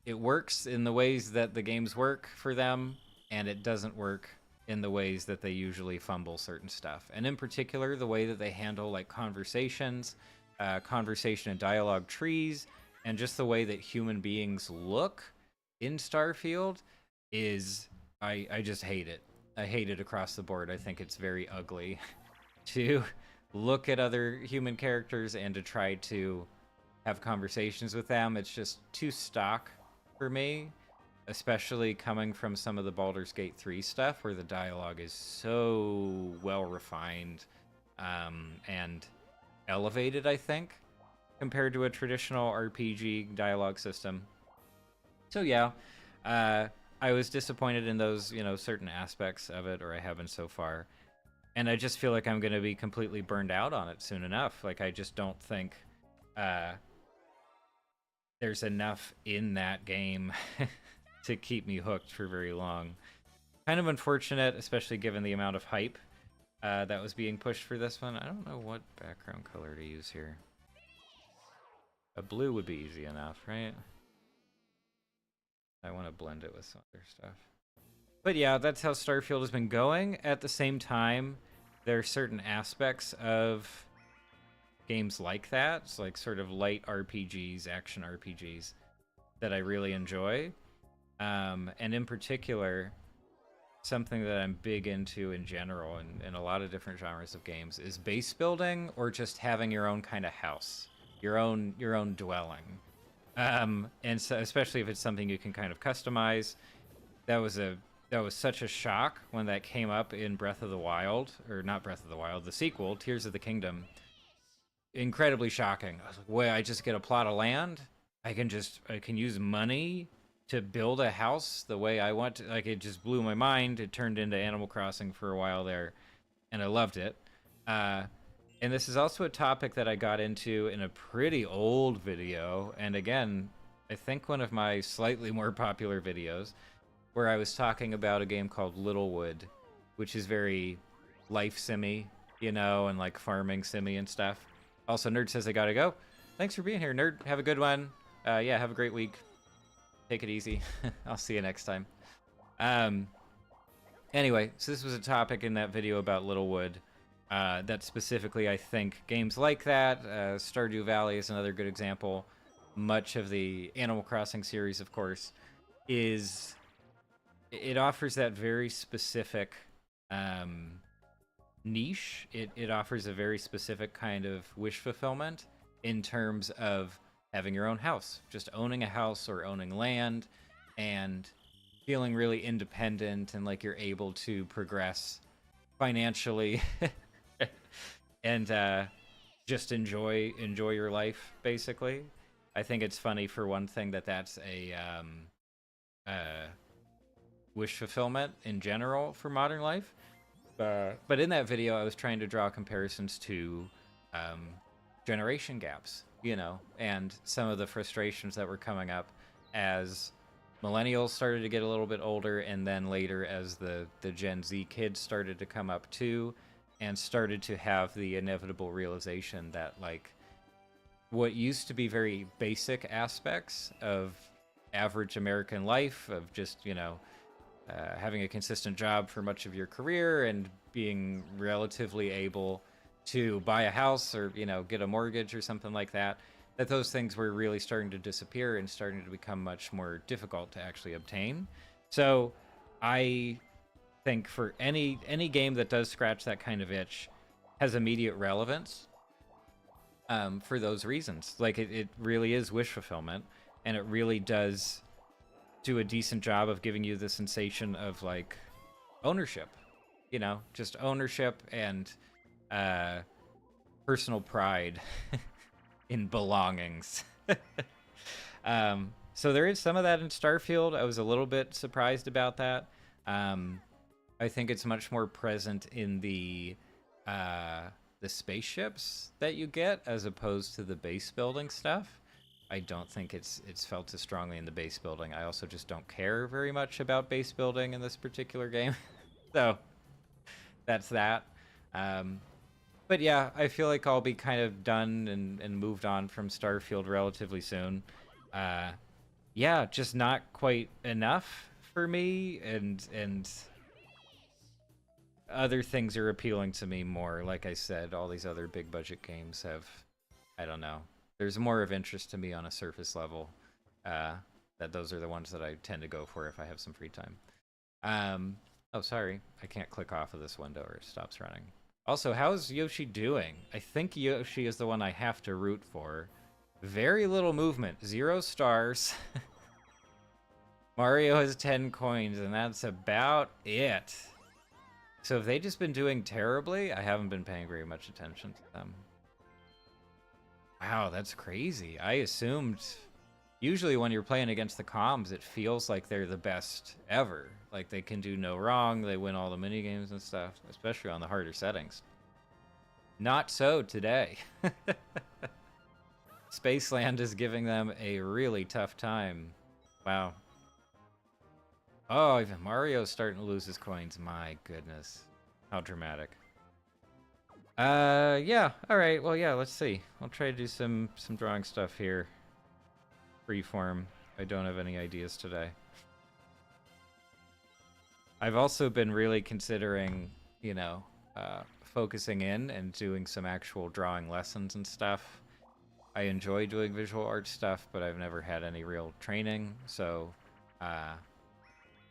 it works in the ways that the games work for them, and it doesn't work in the ways that they usually fumble certain stuff. And in particular, the way that they handle like conversations, conversation and dialogue trees, and just the way that human beings look in Starfield is, I just hate it. I hate it across the board. I think it's very ugly to look at other human characters and to try to have conversations with them. It's just too stock for me, especially coming from some of the Baldur's Gate 3 stuff where the dialogue is so well refined and elevated, I think, compared to a traditional RPG dialogue system. So yeah, I was disappointed in those, you know, certain aspects of it, or I have been so far. And I just feel like I'm going to be completely burned out on it soon enough. Like, I just don't think there's enough in that game to keep me hooked for very long. Kind of unfortunate, especially given the amount of hype that was being pushed for this one. I don't know what background color to use here. A blue would be easy enough, right? I want to blend it with some other stuff. But yeah, that's how Starfield has been going. At the same time, there are certain aspects of games like that, it's like sort of light RPGs, action RPGs, that I really enjoy. And in particular, something that I'm big into in general in a lot of different genres of games is base building or just having your own kind of house, your own dwelling. And so, especially if it's something you can kind of customize. That was such a shock when that came up in Breath of the Wild, or not Breath of the Wild, the sequel, Tears of the Kingdom. Incredibly shocking. I was like, wait, I just get a plot of land? I can use money to build a house the way I want to. Like, it just blew my mind. It turned into Animal Crossing for a while there, and I loved it. And this is also a topic that I got into in a pretty old video, and again, I think one of my slightly more popular videos, where I was talking about a game called Littlewood, which is very life simmy, you know, and like farming simmy and stuff. Also, Nerd says I gotta go. Thanks for being here, Nerd. Have a good one. Yeah, have a great week. Take it easy. I'll see you next time. Anyway, so this was a topic in that video about Littlewood. That specifically, I think, games like that, Stardew Valley is another good example. Much of the Animal Crossing series, of course, it offers that very specific niche. It offers a very specific kind of wish fulfillment in terms of having your own house, just owning a house or owning land and feeling really independent and like you're able to progress financially and just enjoy your life, basically. I think it's funny, for one thing, that's a wish fulfillment in general for modern life. But in that video, I was trying to draw comparisons to generation gaps, you know, and some of the frustrations that were coming up as millennials started to get a little bit older, and then later as the Gen Z kids started to come up too, and started to have the inevitable realization that, like, what used to be very basic aspects of average American life, of just, you know, having a consistent job for much of your career and being relatively able to buy a house or, you know, get a mortgage or something like that, that those things were really starting to disappear and starting to become much more difficult to actually obtain. So I think for any game that does scratch that kind of itch has immediate relevance for those reasons. Like, it really is wish fulfillment, and it really does do a decent job of giving you the sensation of, like, ownership, you know, just ownership and personal pride in belongings. So there is some of that in Starfield. I was a little bit surprised about that. I think it's much more present in the spaceships that you get as opposed to the base building stuff. I don't think it's felt as strongly in the base building. I also just don't care very much about base building in this particular game. So that's that. But yeah, I feel like I'll be kind of done and moved on from Starfield relatively soon. Yeah, just not quite enough for me, and other things are appealing to me more. Like I said, all these other big budget games have, I don't know, there's more of interest to me on a surface level. That those are the ones that I tend to go for if I have some free time. Oh, sorry, I can't click off of this window or it stops running. Also, how's Yoshi doing? I think Yoshi is the one I have to root for. Very little movement, 0 stars. Mario has 10 coins, and that's about it. So have they just been doing terribly? I haven't been paying very much attention to them. Wow, that's crazy. I assumed... Usually when you're playing against the comms, it feels like they're the best ever. Like, they can do no wrong, they win all the minigames and stuff, especially on the harder settings. Not so today. Spaceland is giving them a really tough time. Wow. Oh, even Mario's starting to lose his coins. My goodness. How dramatic. Yeah, alright, well, yeah, let's see. I'll try to do some drawing stuff here. Freeform. I don't have any ideas today. I've also been really considering, you know, focusing in and doing some actual drawing lessons and stuff. I enjoy doing visual art stuff, but I've never had any real training, so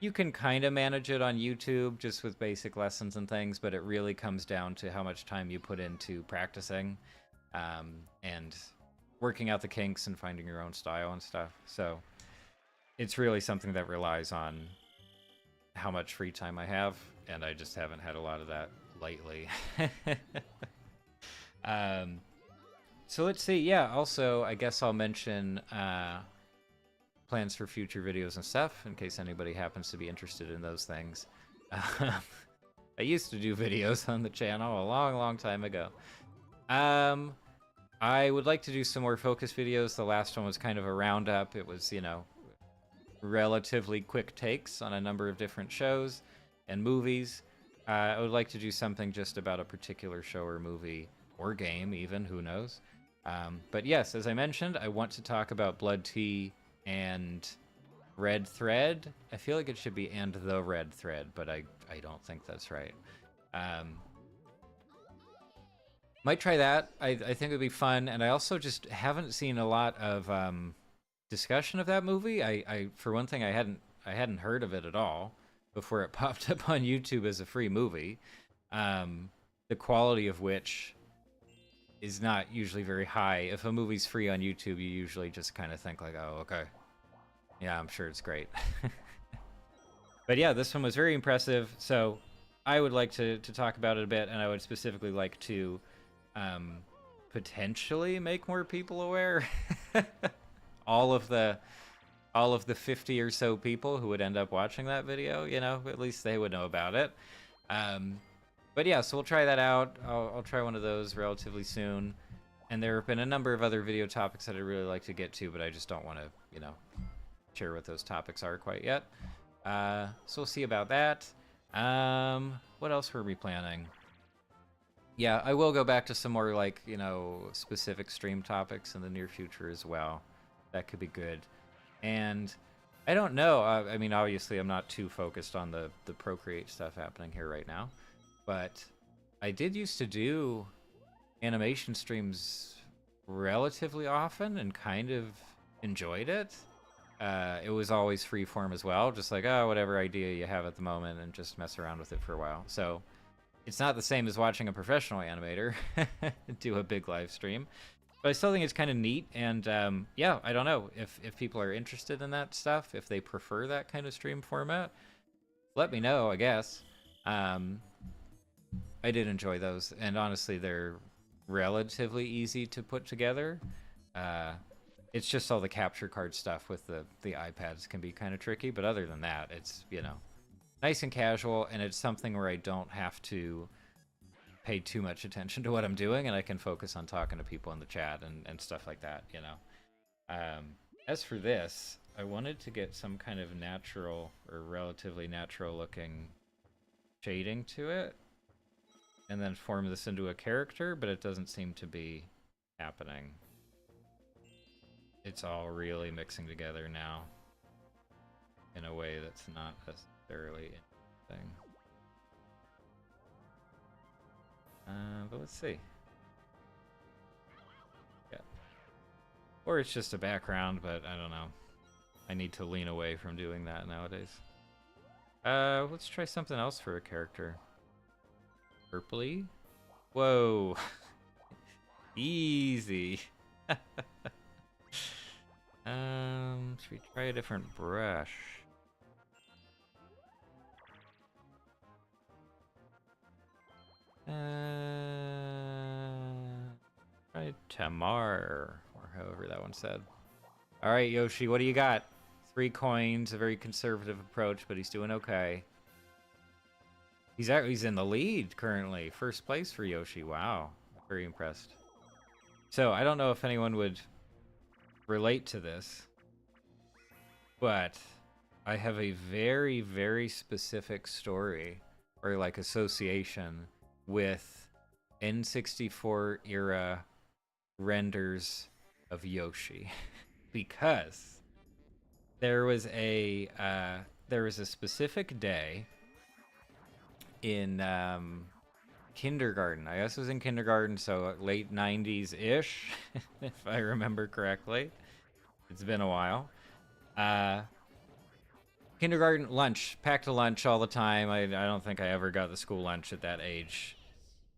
you can kind of manage it on YouTube just with basic lessons and things, but it really comes down to how much time you put into practicing and working out the kinks and finding your own style and stuff. So it's really something that relies on how much free time I have, and I just haven't had a lot of that lately. So let's see. Yeah, also, I guess I'll mention plans for future videos and stuff in case anybody happens to be interested in those things. I used to do videos on the channel a long, long time ago. I would like to do some more focus videos. The last one was kind of a roundup. It was, you know, relatively quick takes on a number of different shows and movies. I would like to do something just about a particular show or movie or game even, who knows. But yes, as I mentioned, I want to talk about Blood Tea and Red Thread. I feel like it should be and the Red Thread, but I don't think that's right. Might try that. I think it would be fun, and I also just haven't seen a lot of discussion of that movie. I for one thing, I hadn't heard of it at all before it popped up on YouTube as a free movie. The quality of which is not usually very high. If a movie's free on YouTube, you usually just kind of think like, oh, okay. Yeah, I'm sure it's great. But yeah, this one was very impressive, so I would like to talk about it a bit, and I would specifically like to potentially make more people aware. all of the 50 or so people who would end up watching that video, you know, at least they would know about it. But yeah, so we'll try that out. I'll try one of those relatively soon. And there have been a number of other video topics that I'd really like to get to, but I just don't want to, you know, share what those topics are quite yet. So we'll see about that. What else were we planning? Yeah, I will go back to some more, like, you know, specific stream topics in the near future as well. That could be good. And I don't know. I mean, obviously, I'm not too focused on the Procreate stuff happening here right now. But I did used to do animation streams relatively often and kind of enjoyed it. It was always freeform as well, just like, oh, whatever idea you have at the moment and just mess around with it for a while. So it's not the same as watching a professional animator do a big live stream. But I still think it's kind of neat, and yeah, I don't know if people are interested in that stuff, if they prefer that kind of stream format. Let me know, I guess. I did enjoy those, and honestly, they're relatively easy to put together. It's just all the capture card stuff with the iPads can be kind of tricky, but other than that, it's, you know, nice and casual, and it's something where I don't have to pay too much attention to what I'm doing, and I can focus on talking to people in the chat and stuff like that, you know. As for this, I wanted to get some kind of natural or relatively natural looking shading to it, and then form this into a character, but it doesn't seem to be happening. It's all really mixing together now in a way that's not necessarily interesting. But let's see. Yeah. Or it's just a background, but I don't know. I need to lean away from doing that nowadays. Let's try something else for a character. Purpley? Whoa. Easy. Should we try a different brush? Try Tamar, or however that one said. Alright, Yoshi, what do you got? 3 coins, a very conservative approach, but he's doing okay. He's in the lead currently. First place for Yoshi. Wow. Very impressed. So, I don't know if anyone would relate to this, but I have a very, very specific story or like association with N64 era renders of Yoshi because there was a specific day in kindergarten. I guess it was in kindergarten, so late 90s-ish, if I remember correctly. It's been a while. Kindergarten lunch, packed a lunch all the time. I don't think I ever got the school lunch at that age.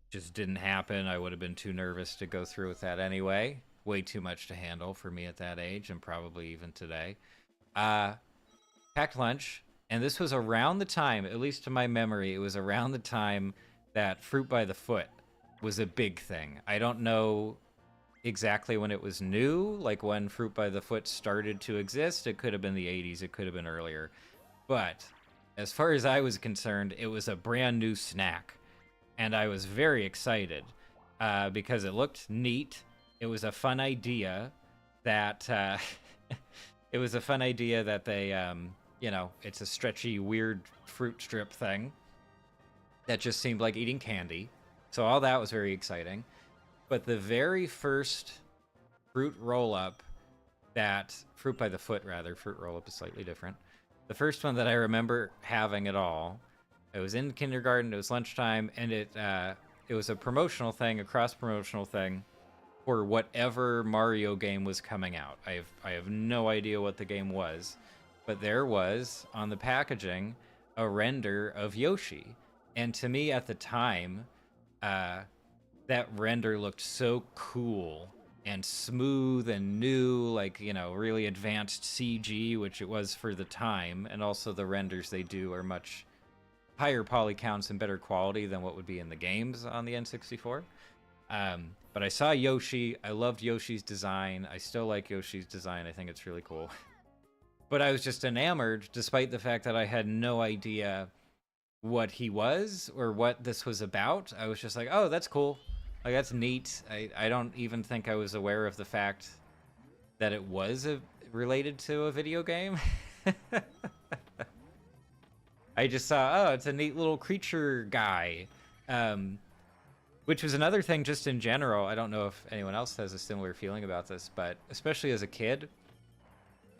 Just didn't happen. I would have been too nervous to go through with that anyway. Way too much to handle for me at that age, and probably even today. Packed lunch, and this was around the time, at least to my memory, it was around the time that fruit by the foot was a big thing. I don't know exactly when it was new, like when fruit by the foot started to exist. It could have been the 80s, it could have been earlier. But as far as I was concerned, it was a brand new snack. And I was very excited because it looked neat. It was a fun idea that it was a fun idea that they, you know, it's a stretchy, weird fruit strip thing that just seemed like eating candy. So all that was very exciting. But the very first fruit roll-up fruit by the foot rather, fruit roll-up is slightly different. The first one that I remember having at all, I was in kindergarten, it was lunchtime, and it was a promotional thing, a cross-promotional thing for whatever Mario game was coming out. I have no idea what the game was, but there was, on the packaging, a render of Yoshi. And to me at the time, that render looked so cool and smooth and new, like, you know, really advanced CG, which it was for the time, and also the renders they do are much higher poly counts and better quality than what would be in the games on the N64. But I saw Yoshi. I loved Yoshi's design. I still like Yoshi's design. I think it's really cool. But I was just enamored, despite the fact that I had no idea what he was or what this was about. I was just like, oh, that's cool. Like, that's neat. I don't even think I was aware of the fact that it was related to a video game. I just saw, oh, it's a neat little creature guy. Which was another thing just in general. I don't know if anyone else has a similar feeling about this, but especially as a kid,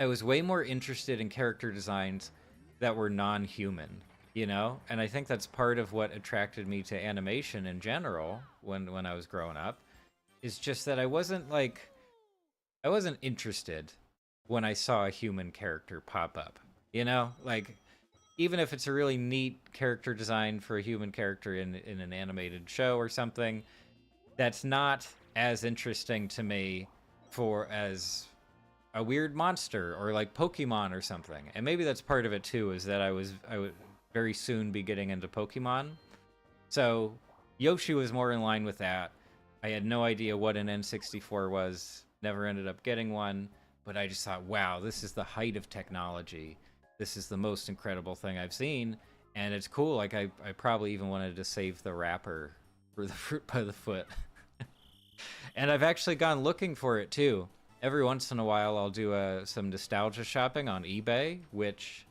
I was way more interested in character designs that were non-human, you know? And I think that's part of what attracted me to animation in general when I was growing up, is just that I wasn't interested when I saw a human character pop up, you know? Like, even if it's a really neat character design for a human character in an animated show or something, that's not as interesting to me as a weird monster or like Pokemon or something. And maybe that's part of it too, is that I would very soon be getting into Pokemon. So Yoshi was more in line with that. I had no idea what an N64 was, never ended up getting one, but I just thought, wow, this is the height of technology. This is the most incredible thing I've seen, and it's cool. Like, I probably even wanted to save the wrapper for the fruit by the foot. And I've actually gone looking for it, too. Every once in a while, I'll do some nostalgia shopping on eBay, which,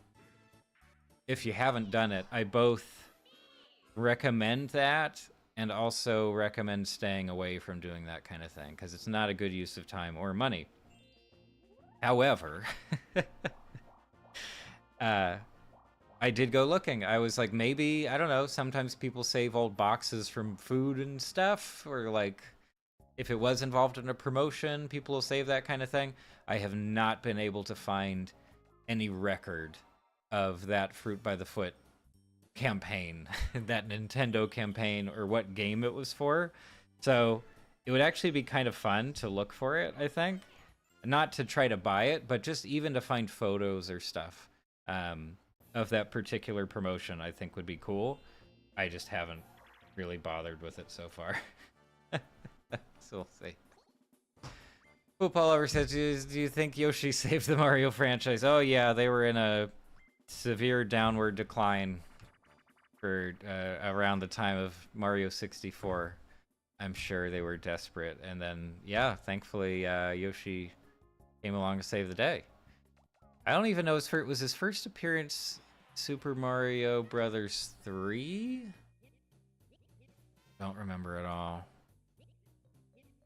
if you haven't done it, I both recommend that and also recommend staying away from doing that kind of thing, because it's not a good use of time or money. However... I did go looking. I was like, maybe, I don't know, sometimes people save old boxes from food and stuff, or like, if it was involved in a promotion, people will save that kind of thing. I have not been able to find any record of that Fruit by the Foot campaign, that Nintendo campaign, or what game it was for. So it would actually be kind of fun to look for it, I think. Not to try to buy it, but just even to find photos or stuff. Of that particular promotion, I think would be cool. I just haven't really bothered with it so far. So we'll see. Football Lover says, do you think Yoshi saved the Mario franchise? Oh yeah, they were in a severe downward decline for around the time of Mario 64. I'm sure they were desperate. And then, yeah, thankfully Yoshi came along to save the day. I don't even know it was his first appearance Super Mario Brothers 3? Don't remember at all.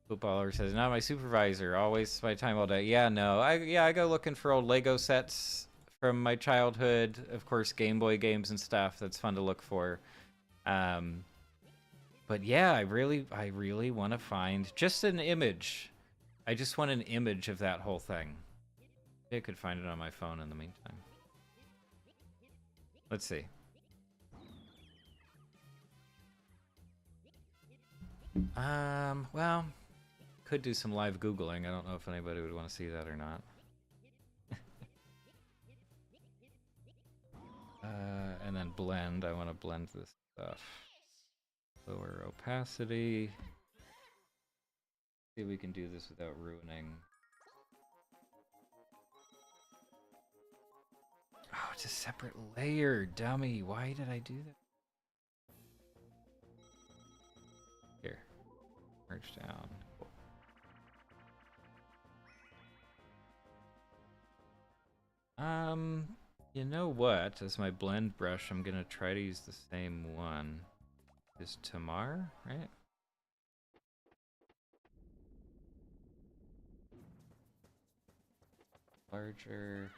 Footballer says, not my supervisor, always my time all day. Yeah, no. I go looking for old Lego sets from my childhood. Of course, Game Boy games and stuff. That's fun to look for. But yeah, I really want to find just an image. I just want an image of that whole thing. Maybe I could find it on my phone in the meantime. Let's see. Well, could do some live Googling. I don't know if anybody would want to see that or not. And then blend. I want to blend this stuff. Lower opacity. See if we can do this without ruining. Oh, it's a separate layer, dummy. Why did I do that? Here. Merge down. You know what? As my blend brush, I'm gonna try to use the same one. Is Tamar, right? Larger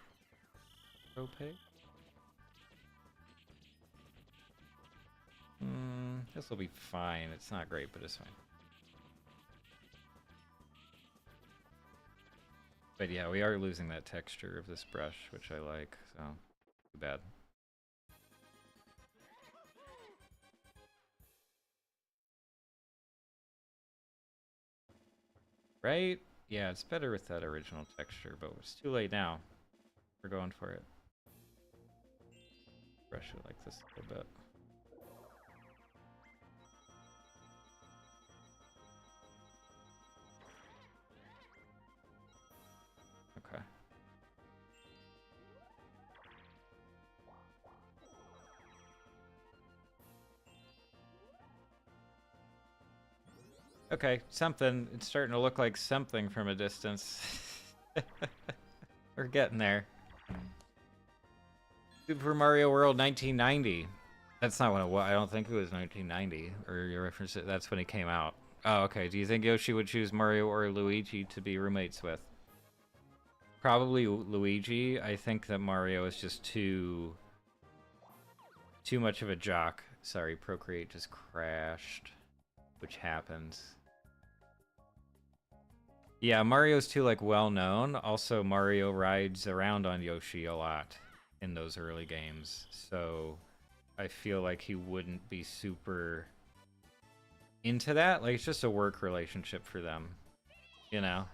opaque. This will be fine. It's not great, but it's fine. But yeah, we are losing that texture of this brush, which I like, so too bad. Right? Yeah, it's better with that original texture, but it's too late now. We're going for it. Brush it like this a little bit. Okay. Okay, something. It's starting to look like something from a distance. We're getting there. Super Mario World 1990. That's not when it was. I don't think it was 1990. Or your reference, that's when it came out. Oh, okay. Do you think Yoshi would choose Mario or Luigi to be roommates with? Probably Luigi. I think that Mario is just too much of a jock. Sorry, Procreate just crashed, which happens. Yeah, Mario's too like well known. Also, Mario rides around on Yoshi a lot in those early games, so I feel like he wouldn't be super into that. Like, it's just a work relationship for them, you know?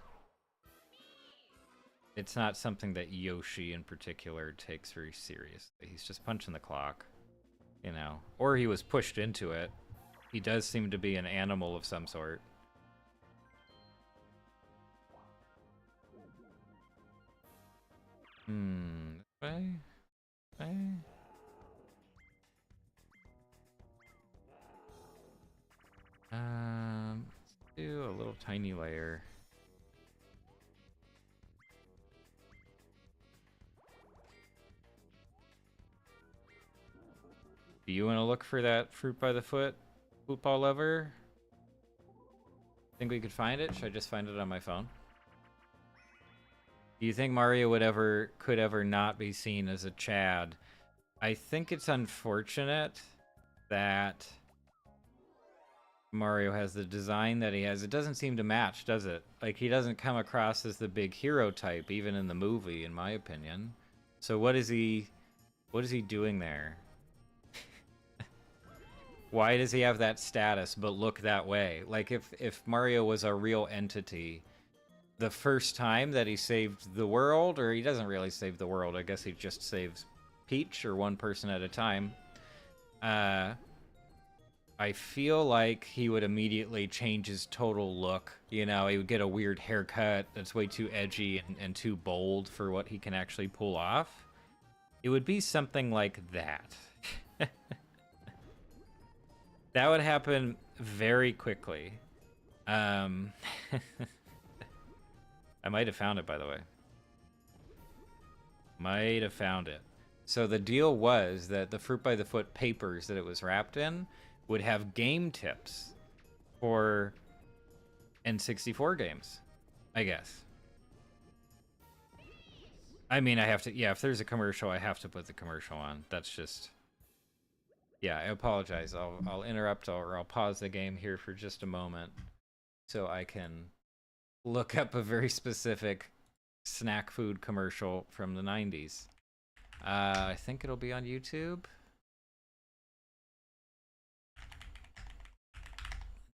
It's not something that Yoshi in particular takes very seriously. He's just punching the clock, you know? Or he was pushed into it. He does seem to be an animal of some sort. Way? Let's do a little tiny layer. Do you want to look for that fruit by the football lever? Think we could find it? Should I just find it on my phone? Do you think Mario could ever not be seen as a Chad? I think it's unfortunate that Mario has the design that he has. It doesn't seem to match, does it? Like, he doesn't come across as the big hero type, even in the movie, in my opinion. So what is he doing there? Why does he have that status but look that way? Like, if Mario was a real entity, the first time that he saved the world, or he doesn't really save the world, I guess he just saves Peach or one person at a time, I feel like he would immediately change his total look. You know, he would get a weird haircut that's way too edgy and too bold for what he can actually pull off. It would be something like that. That would happen very quickly. I might have found it, by the way. Might have found it. So the deal was that the Fruit by the Foot papers that it was wrapped in would have game tips for N64 games, I guess. I mean, I have to, yeah, if there's a commercial, I have to put the commercial on. That's just Yeah, I apologize. I'll interrupt or I'll pause the game here for just a moment so I can look up a very specific snack food commercial from the 90s. I think it'll be on YouTube.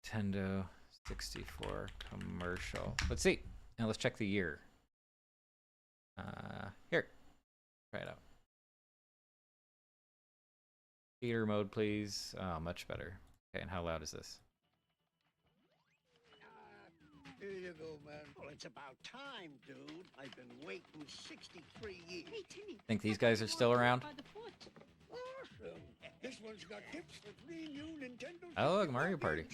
Nintendo 64 commercial. Let's see. Now let's check the year. Here. Try it out. Theater mode, please. Oh, much better. Okay, and how loud is this? Here you go, man. Well, it's about time, dude. I've been waiting 63 years. Hey, Timmy. Think these guys are still around? By the foot. Awesome. This one's got tips for 3 new Nintendo. Oh, look, Mario Party.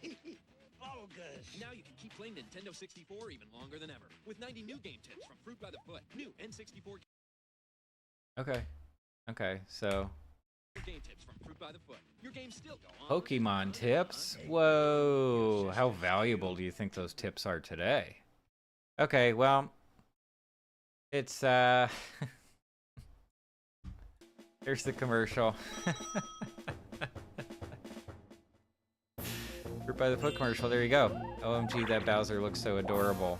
Bogus. Now you can keep playing Nintendo 64 even longer than ever with 90 new game tips from Fruit by the Foot. New N64 Okay. Okay, so game tips from Fruit by the Foot. Your games still go on. Pokemon tips? Whoa. How valuable do you think those tips are today? Okay, well, it's, there's the commercial. Fruit by the Foot commercial, there you go. OMG, that Bowser looks so adorable.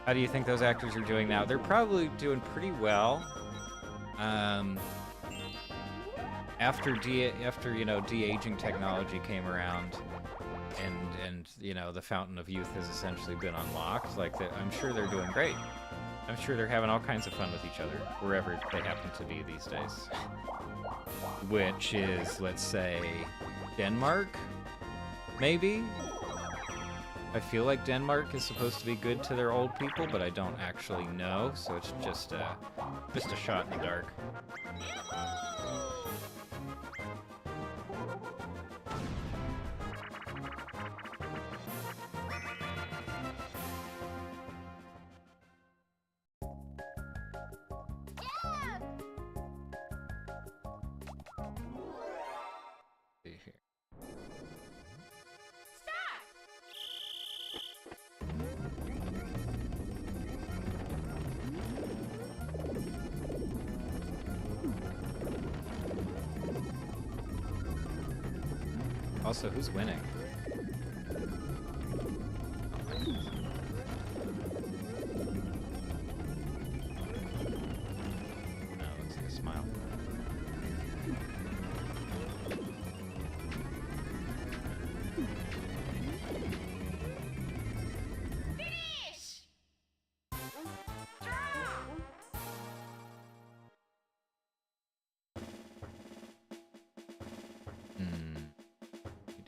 How do you think those actors are doing now? They're probably doing pretty well. After you know, de-aging technology came around, and you know, the fountain of youth has essentially been unlocked. Like, I'm sure they're doing great. I'm sure they're having all kinds of fun with each other wherever they happen to be these days. Which is, let's say, Denmark, maybe. I feel like Denmark is supposed to be good to their old people, but I don't actually know, so it's just a shot in the dark. See here. Also, who's winning? No, looks like a smile. Finish!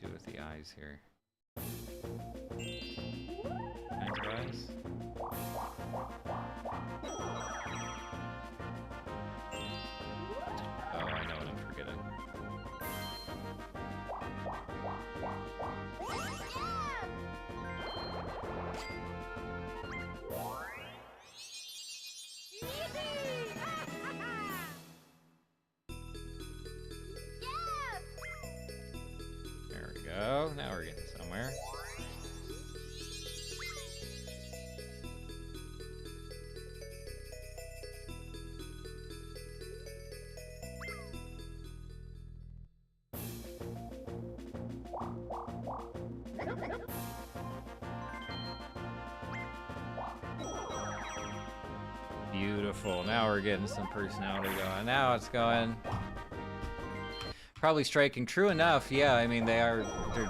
Do with the eyes here. Kinds of eyes. Oh, I know what I'm forgetting. There we go. Now we're getting somewhere. Beautiful. Now we're getting some personality going. Now it's going. Probably striking true enough. Yeah, I mean, they're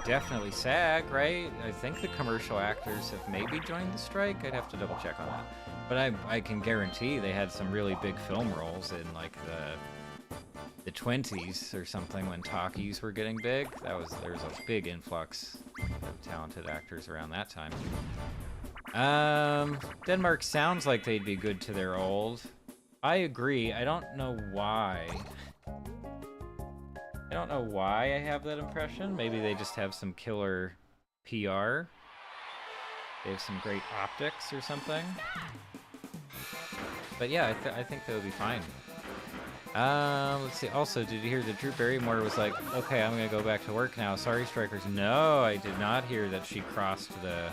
definitely SAG, right? I think the commercial actors have maybe joined the strike. I'd have to double check on that. But I can guarantee they had some really big film roles in like the 20s or something when talkies were getting big. There's a big influx of talented actors around that time. Denmark sounds like they'd be good to their old. I agree. I don't know why. I don't know why I have that impression. Maybe they just have some killer PR. They have some great optics or something. But yeah, I think they'll be fine. Let's see. Also, did you hear that Drew Barrymore was like, okay, I'm gonna go back to work now. Sorry, strikers. No, I did not hear that she crossed the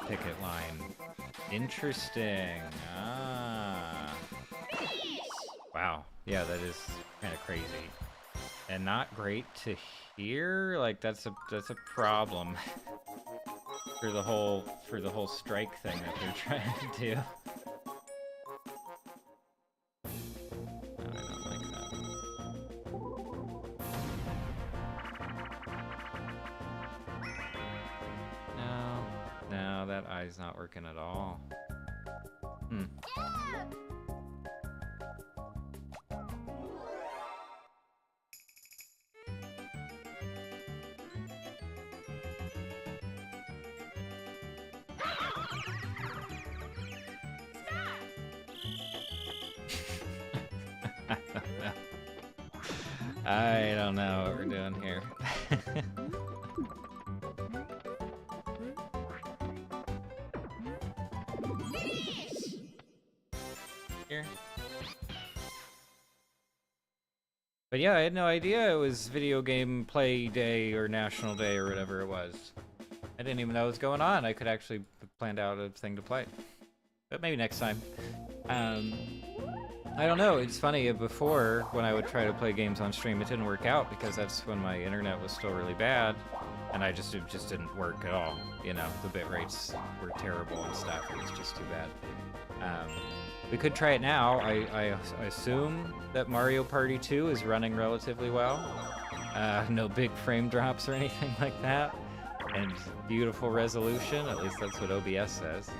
picket line. Interesting. Ah. Wow. Yeah, that is kind of crazy. And not great to hear. Like that's a problem for the whole strike thing that they're trying to do. No, I don't like that. No, that eye's not working at all. Hmm. I don't know what we're doing here. Here. But yeah, I had no idea it was Video Game Play Day or National Day or whatever it was. I didn't even know what was going on. I could actually have planned out a thing to play. But maybe next time. I don't know, it's funny, before, when I would try to play games on stream, it didn't work out because that's when my internet was still really bad, and it just didn't work at all. You know, the bit rates were terrible and stuff, it was just too bad. We could try it now. I assume that Mario Party 2 is running relatively well. No big frame drops or anything like that, and beautiful resolution, at least that's what OBS says.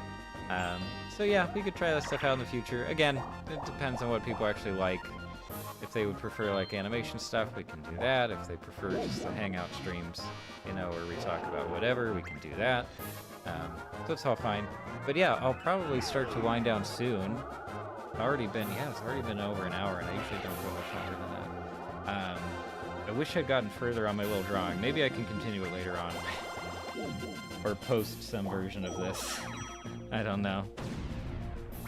So yeah, we could try that stuff out in the future. Again, it depends on what people actually like. If they would prefer like animation stuff, we can do that. If they prefer just the Hangout streams, you know, where we talk about whatever, we can do that. So it's all fine. But yeah, I'll probably start to wind down soon. It's already been over an hour, and I usually don't go much longer than that. I wish I'd gotten further on my little drawing. Maybe I can continue it later on. Or post some version of this. I don't know.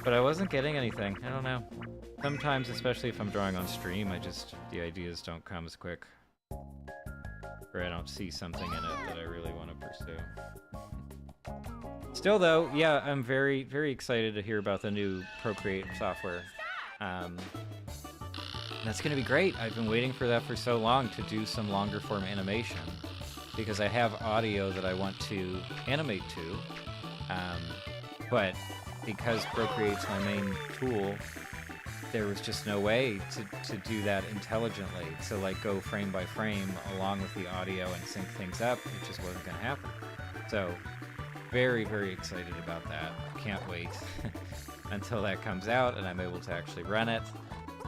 But I wasn't getting anything. I don't know. Sometimes, especially if I'm drawing on stream, the ideas don't come as quick. Or I don't see something in it that I really want to pursue. Still though, yeah, I'm very, very excited to hear about the new Procreate software. That's gonna be great. I've been waiting for that for so long to do some longer form animation because I have audio that I want to animate to. But because Procreate's my main tool, there was just no way to do that intelligently, to like go frame by frame along with the audio and sync things up. It just wasn't gonna happen. So very, very excited about that. Can't wait until that comes out and I'm able to actually run it.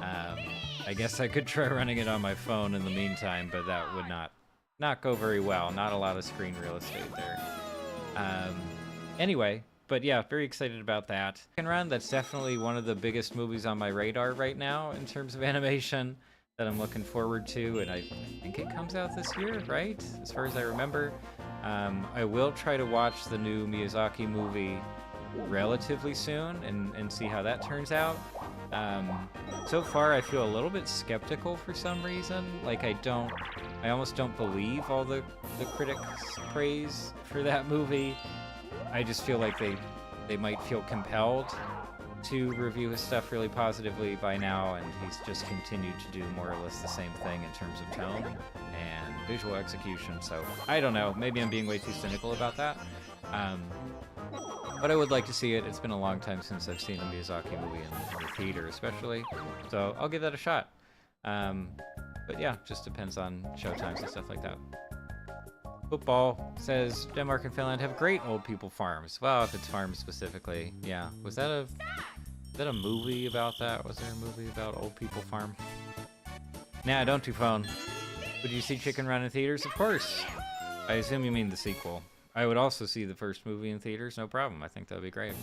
I guess I could try running it on my phone in the meantime, but that would not go very well. Not a lot of screen real estate there. Anyway, but yeah, very excited about that. Can Run, that's definitely one of the biggest movies on my radar right now in terms of animation that I'm looking forward to, and I think it comes out this year, right? As far as I remember. I will try to watch the new Miyazaki movie relatively soon and see how that turns out. So far I feel a little bit skeptical for some reason. Like I almost don't believe all the critics' praise for that movie. I just feel like they might feel compelled to review his stuff really positively by now, and he's just continued to do more or less the same thing in terms of tone and visual execution. So I don't know, maybe I'm being way too cynical about that. But I would like to see it. It's been a long time since I've seen a Miyazaki movie in the theater especially, so I'll give that a shot. But yeah, just depends on showtimes and stuff like that. Football says Denmark and Finland have great old people farms. Well, if it's farms specifically, yeah. Was that a movie about that? Was there a movie about old people farm? Nah, don't do phone. Would you see Chicken Run in theaters? Of course. I assume you mean the sequel. I would also see the first movie in theaters, no problem. I think that would be great.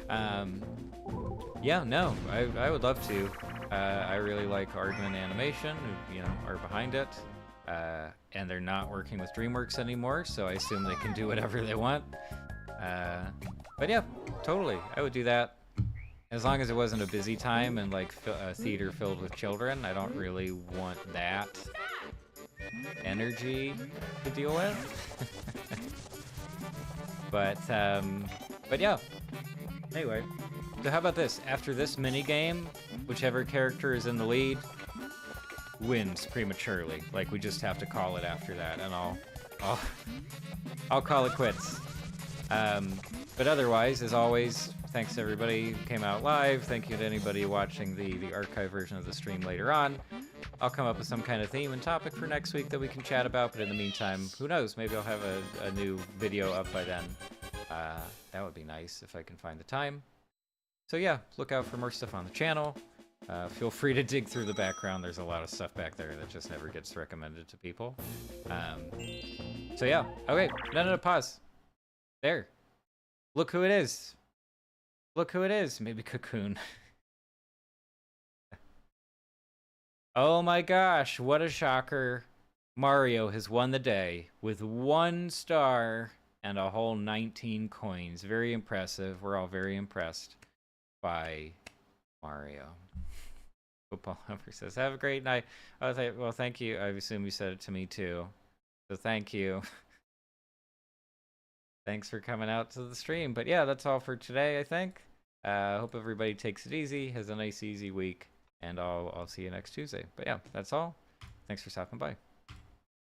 Yeah, no, I would love to. I really like Aardman Animation, who, you know, are behind it. And they're not working with DreamWorks anymore, so I assume they can do whatever they want. But yeah, totally, I would do that. As long as it wasn't a busy time and like a theater filled with children. I don't really want that energy to deal with. But yeah, anyway, So how about this? After this mini game, whichever character is in the lead wins prematurely. Like, we just have to call it after that, and I'll call it quits. But otherwise, as always, thanks to everybody who came out live. Thank you to anybody watching the archive version of the stream later on. I'll come up with some kind of theme and topic for next week that we can chat about, but in the meantime, who knows? Maybe I'll have a new video up by then. That would be nice if I can find the time. So yeah, look out for more stuff on the channel. Feel free to dig through the background. There's a lot of stuff back there that just never gets recommended to people. So yeah, okay, no, pause. There. Look who it is. Look who it is. Maybe Cocoon. Oh my gosh, what a shocker. Mario has won the day with 1 star and a whole 19 coins. Very impressive. We're all very impressed by Mario. Football Lover says, have a great night. Oh, well, thank you. I assume you said it to me too. So thank you. Thanks for coming out to the stream. But yeah, that's all for today, I think. Hope everybody takes it easy, has a nice, easy week, and I'll see you next Tuesday. But yeah, that's all. Thanks for stopping by.